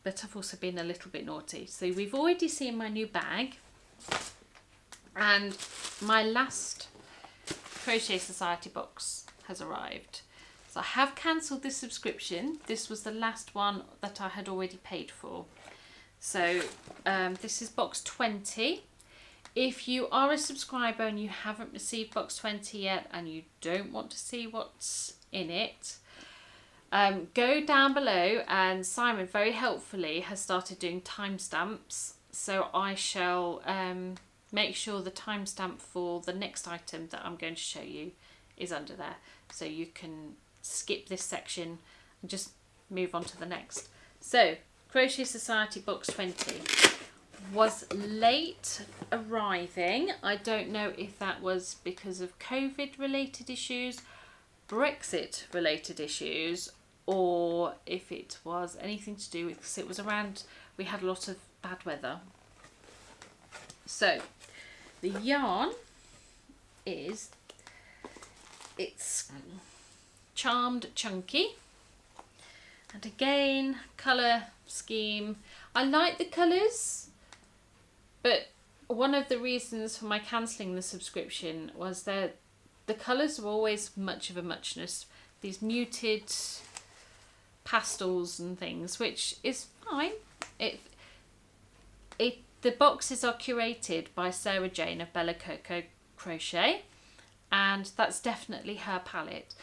but I've also been a little bit naughty. So we've already seen my new bag, and my last Crochet Society box has arrived. So I have cancelled this subscription. This was the last one that I had already paid for. So this is box 20. If you are a subscriber and you haven't received box 20 yet and you don't want to see what's in it, go down below, and Simon very helpfully has started doing timestamps. So I shall make sure the timestamp for the next item that I'm going to show you is under there. So you can skip this section and just move on to the next. So Crochet Society box 20 was late arriving. I don't know if that was because of COVID related issues, Brexit related issues, or if it was anything to do with, because it was around, we had a lot of bad weather. So the yarn is, it's Charmed Chunky, and again, colour scheme, I like the colours, but one of the reasons for my cancelling the subscription was that the colours are always much of a muchness. These muted pastels and things, which is fine. The boxes are curated by Sarah Jane of Bella Coco Crochet, and that's definitely her palette.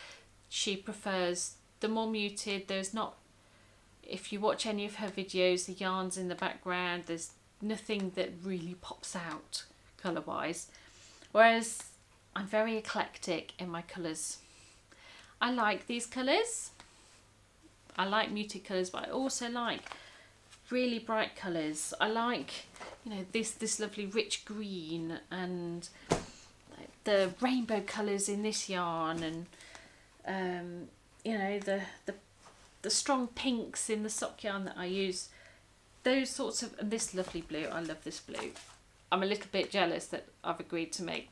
She prefers the more muted. There's not, if you watch any of her videos, the yarns in the background, there's nothing that really pops out colour wise, whereas I'm very eclectic in my colours. I like these colours, I like muted colours, but I also like really bright colours. I like, you know, this lovely rich green, and the rainbow colours in this yarn, and you know, the strong pinks in the sock yarn that I use. Those sorts of, and this lovely blue, I love this blue. I'm a little bit jealous that I've agreed to make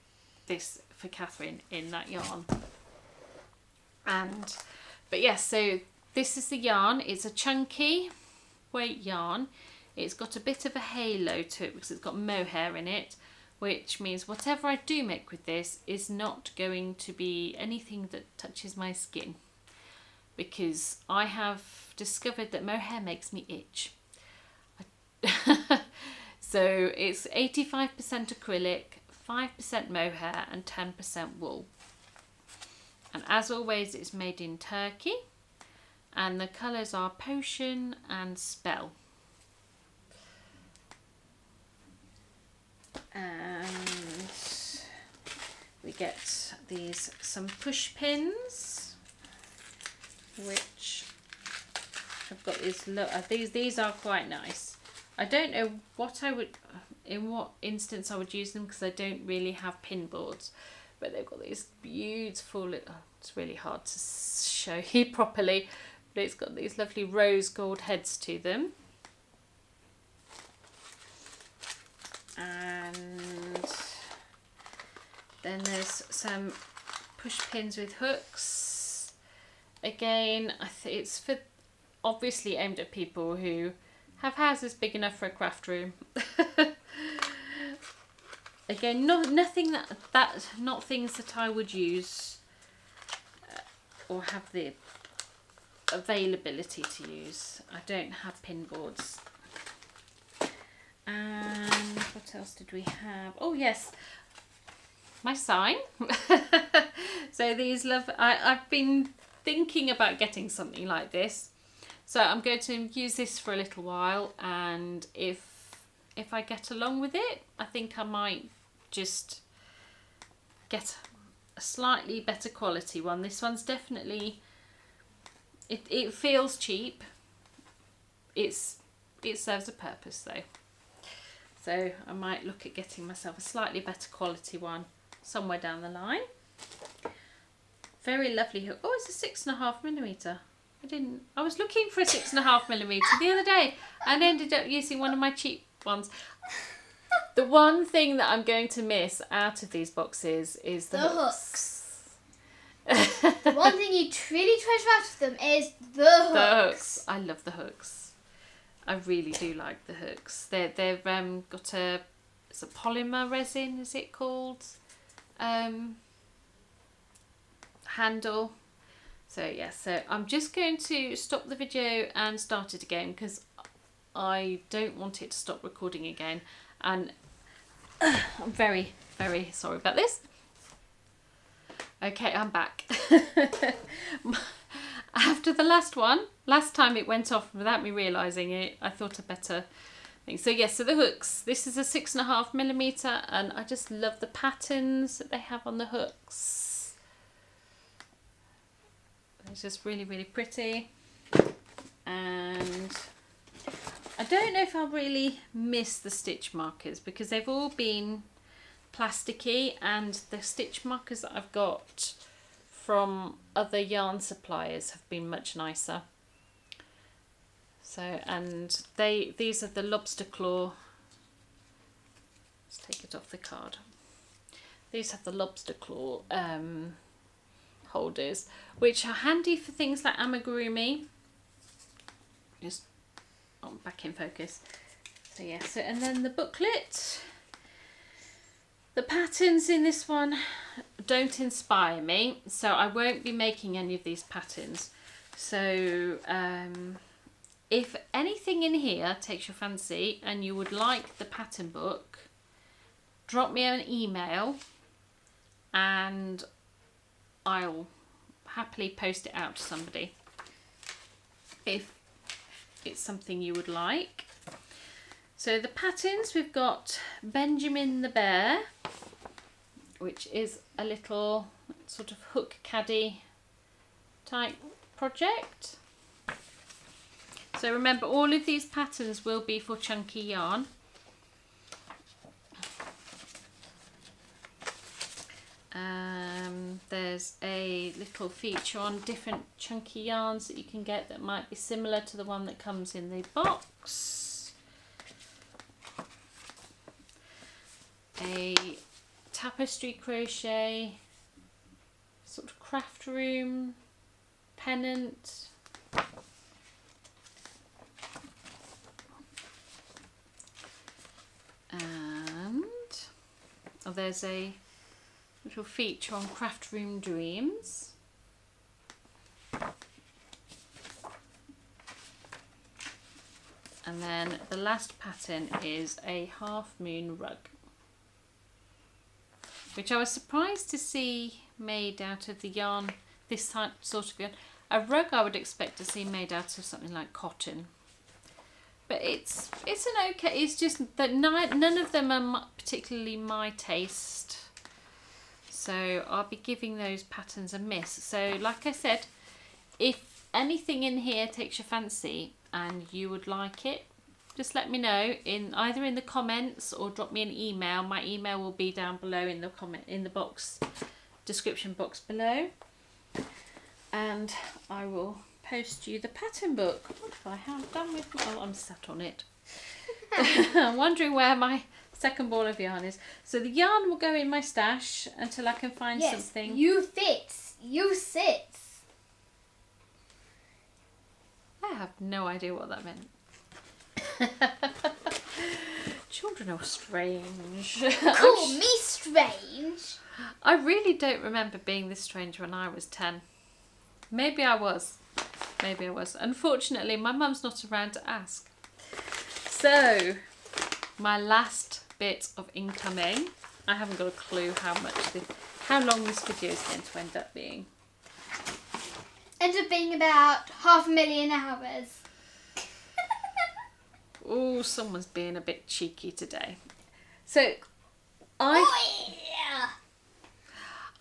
this for Catherine in that yarn. But yes, so this is the yarn. It's a chunky weight yarn. It's got a bit of a halo to it because it's got mohair in it, which means whatever I do make with this is not going to be anything that touches my skin, because I have discovered that mohair makes me itch. So it's 85% acrylic, 5% mohair and 10% wool. And as always, it's made in Turkey, and the colours are Potion and Spell. And we get some push pins, which I've got these are quite nice. I don't know in what instance I would use them, because I don't really have pin boards, but they've got these beautiful, it's really hard to show you properly, but it's got these lovely rose gold heads to them. And then there's some push pins with hooks. Again, it's for, obviously aimed at people who have houses big enough for a craft room. Again, nothing not things that I would use or have the availability to use. I don't have pin boards. And what else did we have? Oh yes, my sign. So these I've been thinking about getting something like this. So I'm going to use this for a little while, and if I get along with it, I think I might just get a slightly better quality one. This one's definitely, it feels cheap. It serves a purpose though. So I might look at getting myself a slightly better quality one somewhere down the line. Very lovely hook. Oh, it's a 6.5mm. I was looking for a 6.5mm the other day and ended up using one of my cheap ones. The one thing that I'm going to miss out of these boxes is the hooks. The one thing you truly treasure out of them is the hooks. The hooks. I love the hooks. I really do like the hooks. They've got it's a polymer resin, is it called? Handle. So yes, so I'm just going to stop the video and start it again, because I don't want it to stop recording again, and I'm very, very sorry about this. Okay, I'm back. After to the last one. Last time it went off without me realising it. I thought I'd better think. So yes, so the hooks. This is a 6.5mm, and I just love the patterns that they have on the hooks. It's just really, really pretty. And I don't know if I'll really miss the stitch markers because they've all been plasticky, and the stitch markers that I've got from other yarn suppliers have been much nicer. So, and these are the lobster claw. Let's take it off the card. These have the lobster claw holders, which are handy for things like amigurumi. Just back in focus. So yeah, so and then the booklet. The patterns in this one don't inspire me, so I won't be making any of these patterns. So if anything in here takes your fancy and you would like the pattern book, drop me an email and I'll happily post it out to somebody if it's something you would like. So the patterns, we've got Benjamin the Bear, which is a little sort of hook caddy type project. So remember, all of these patterns will be for chunky yarn. There's a little feature on different chunky yarns that you can get that might be similar to the one that comes in the box. A tapestry crochet, sort of craft room pennant. And there's a little feature on Craft Room Dreams. And then the last pattern is a half moon rug, which I was surprised to see made out of the yarn, this type sort of yarn. A rug I would expect to see made out of something like cotton. But it's an okay, it's just that none of them are particularly my taste. So I'll be giving those patterns a miss. So like I said, if anything in here takes your fancy and you would like it, just let me know either in the comments or drop me an email. My email will be down below in the box, description box below. And I will post you the pattern book. What have I done with my... Oh, I'm sat on it. I'm wondering where my second ball of yarn is. So the yarn will go in my stash until I can find something. You fits. You sits. I have no idea what that meant. Children are strange. Call me strange. I really don't remember being this strange when I was 10. Maybe I was. Unfortunately, my mum's not around to ask. So, my last bit of incoming. I haven't got a clue how long this video is going to end up being. Ends up being about 500,000 hours. Oh, someone's being a bit cheeky today. So,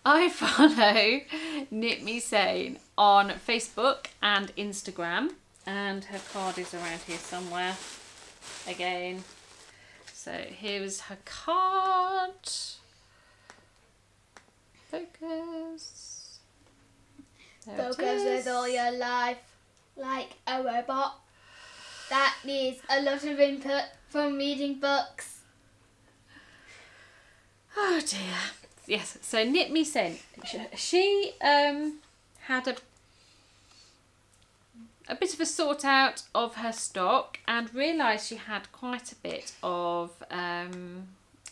I follow Knit Me Sane on Facebook and Instagram, and her card is around here somewhere again. So here's her card. Focus. Focus with all your life, like a robot. That needs a lot of input from reading books. Oh dear. Yes, so Knit Me Sane. She had a bit of a sort out of her stock and realised she had quite a bit of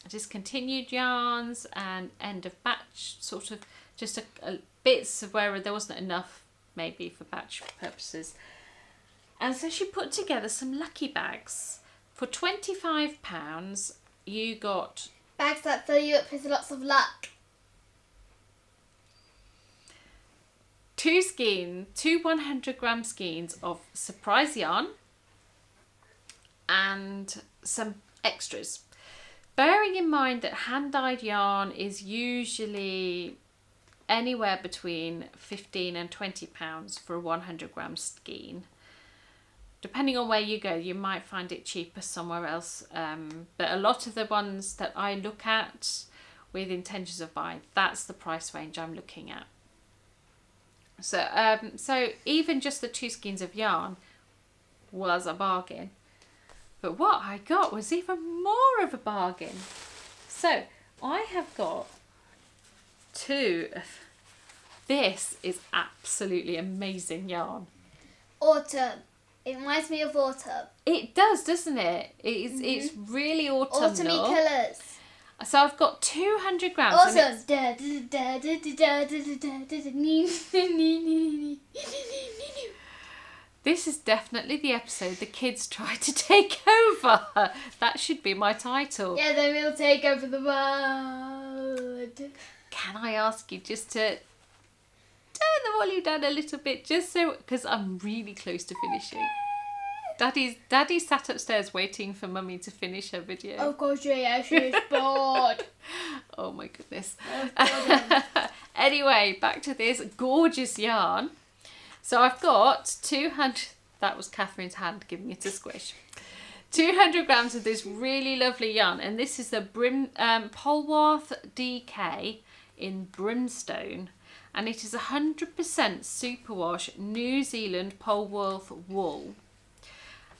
discontinued yarns and end of batch, sort of just a bits of where there wasn't enough maybe for batch purposes. And so she put together some lucky bags. For £25 you got... Bags that fill you up with lots of luck. two 100-gram skeins of surprise yarn and some extras. Bearing in mind that hand-dyed yarn is usually anywhere between £15 and £20 for a 100-gram skein. Depending on where you go, you might find it cheaper somewhere else. But a lot of the ones that I look at with intentions of buying, that's the price range I'm looking at. So even just the 2 skeins of yarn was a bargain. But what I got was even more of a bargain. So I have got 2 of this is absolutely amazing yarn. Autumn. It reminds me of autumn. It does, doesn't it? It's really autumnal. Autumny colours. So I've got 200 grams. Awesome. This is definitely the episode the kids try to take over. That should be my title. Yeah, then we'll take over the world. Can I ask you just to turn the volume down a little bit, just so, because I'm really close to finishing. Daddy sat upstairs waiting for Mummy to finish her video. Of course, yeah, she's bored. Oh my goodness. Anyway, back to this gorgeous yarn. So I've got 200, that was Catherine's hand giving it a squish. 200 grams of this really lovely yarn, and this is the Polwarth DK in Brimstone, and it is 100% superwash New Zealand Polwarth wool.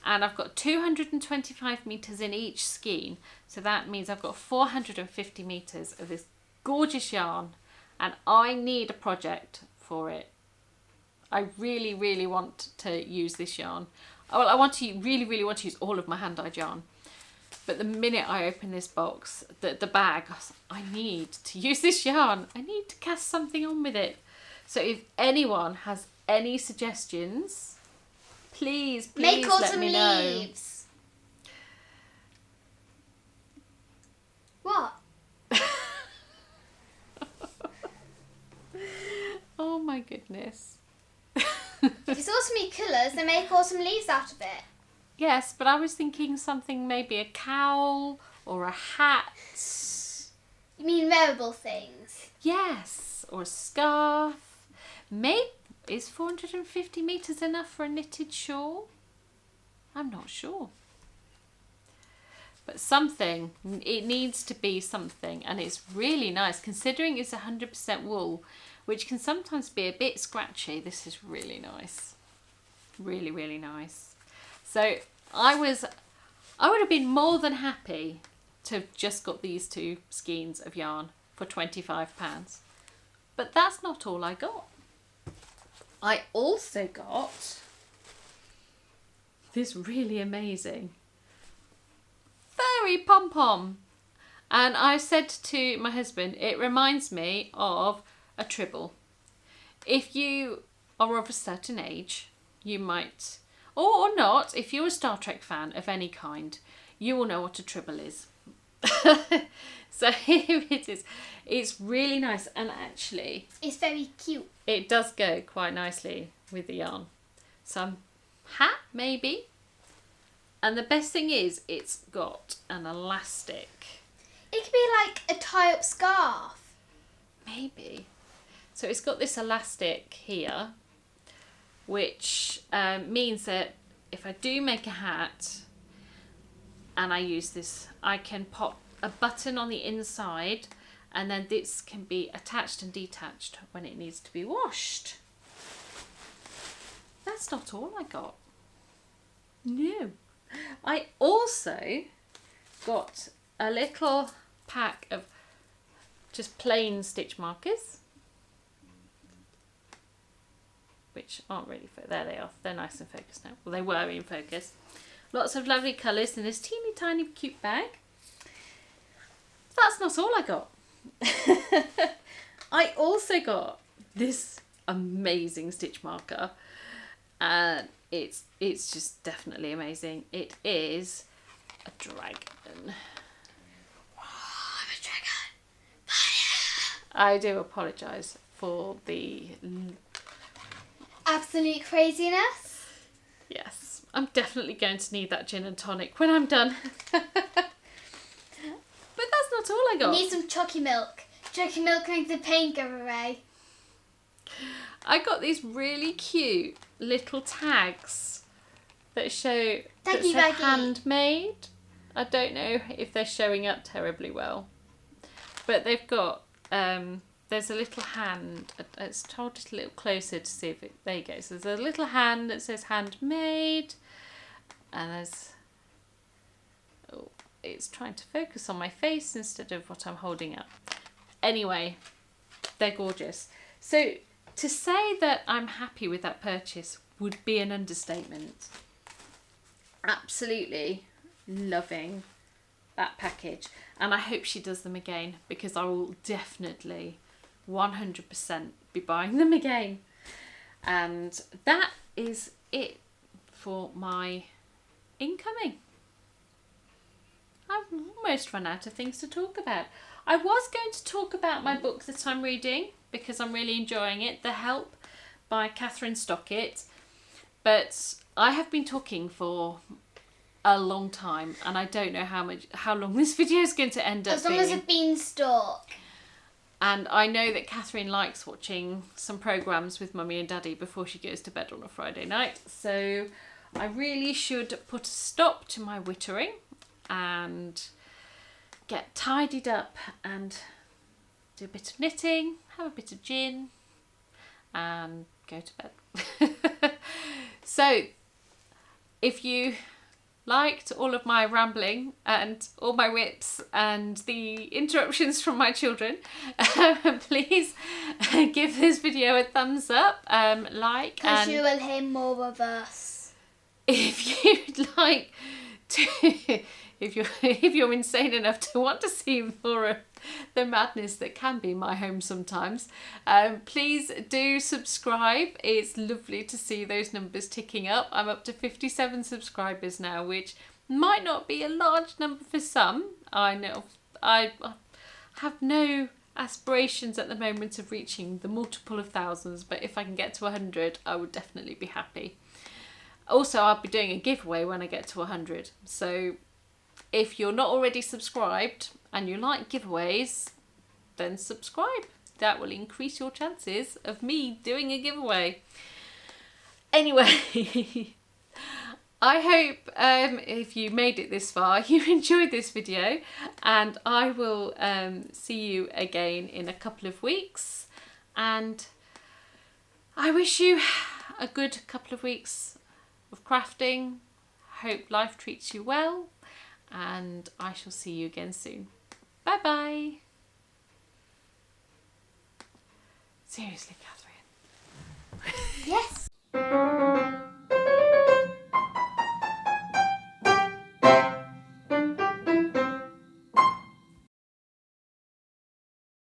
And I've got 225 metres in each skein, so that means I've got 450 metres of this gorgeous yarn, and I need a project for it. I really, really want to use this yarn. Well, I really want to use all of my hand-dyed yarn. But the minute I open this box, the bag, I need to use this yarn. I need to cast something on with it. So if anyone has any suggestions, please let me know. Leaves. What? Oh my goodness. It's autumny colours, they make autumn leaves out of it. Yes, but I was thinking something, maybe a cowl or a hat. You mean wearable things? Yes, or a scarf. Maybe, is 450 metres enough for a knitted shawl? I'm not sure. But something, it needs to be something, and it's really nice considering it's 100% wool, which can sometimes be a bit scratchy. This is really nice. Really, really nice. So I would have been more than happy to have just got these 2 skeins of yarn for £25. But that's not all I got. I also got this really amazing furry pom-pom. And I said to my husband, it reminds me of a tribble. If you are of a certain age, you might, or not, if you're a Star Trek fan of any kind, you will know what a tribble is. So here it is. It's really nice, and actually it's very cute. It does go quite nicely with the yarn. Some hat maybe. And the best thing is it's got an elastic. It could be like a tie-up scarf. Maybe. So it's got this elastic here, which means that if I do make a hat and I use this, I can pop a button on the inside, and then this can be attached and detached when it needs to be washed. That's not all I got. No. I also got a little pack of just plain stitch markers, which aren't really there they are, they're nice and focused now. Well, they were in focus. Lots of lovely colours in this teeny tiny cute bag. That's not all I got. I also got this amazing stitch marker, and it's just definitely amazing. It is a dragon. Oh, I'm a dragon. I do apologise for the absolute craziness. Yes, I'm definitely going to need that gin and tonic when I'm done. But that's not all I got. You need some chalky milk. Chalky milk makes the pain go away. I got these really cute little tags that say handmade. I don't know if they're showing up terribly well, but they've got there's a little hand. Let's hold it a little closer to see if there you go. So there's a little hand that says handmade, and there's it's trying to focus on my face instead of what I'm holding up. Anyway, they're gorgeous. So to say that I'm happy with that purchase would be an understatement. Absolutely loving that package, and I hope she does them again, because I will definitely 100% be buying them again. And that is it for my incoming. I've almost run out of things to talk about. I was going to talk about my book that I'm reading, because I'm really enjoying it, The Help by Catherine Stockett, but I have been talking for a long time, and I don't know how long this video is going to end up being. As long as a beanstalk. And I know that Catherine likes watching some programmes with Mummy and Daddy before she goes to bed on a Friday night, so I really should put a stop to my wittering and get tidied up and do a bit of knitting, have a bit of gin, and go to bed. So, if you liked all of my rambling and all my whips and the interruptions from my children, please give this video a thumbs up, like, because and you will hear more of us. If you'd like to, if you're insane enough to want to see more of the madness that can be my home sometimes, please do subscribe. It's lovely to see those numbers ticking up. I'm up to 57 subscribers now, which might not be a large number for some. I know I have no aspirations at the moment of reaching the multiple of thousands, but if I can get to 100, I would definitely be happy. Also, I'll be doing a giveaway when I get to 100, so if you're not already subscribed and you like giveaways, then subscribe. That will increase your chances of me doing a giveaway. Anyway, I hope if you made it this far, you enjoyed this video, and I will see you again in a couple of weeks. And I wish you a good couple of weeks of crafting. Hope life treats you well, and I shall see you again soon. Bye bye. Seriously, Catherine. Yes.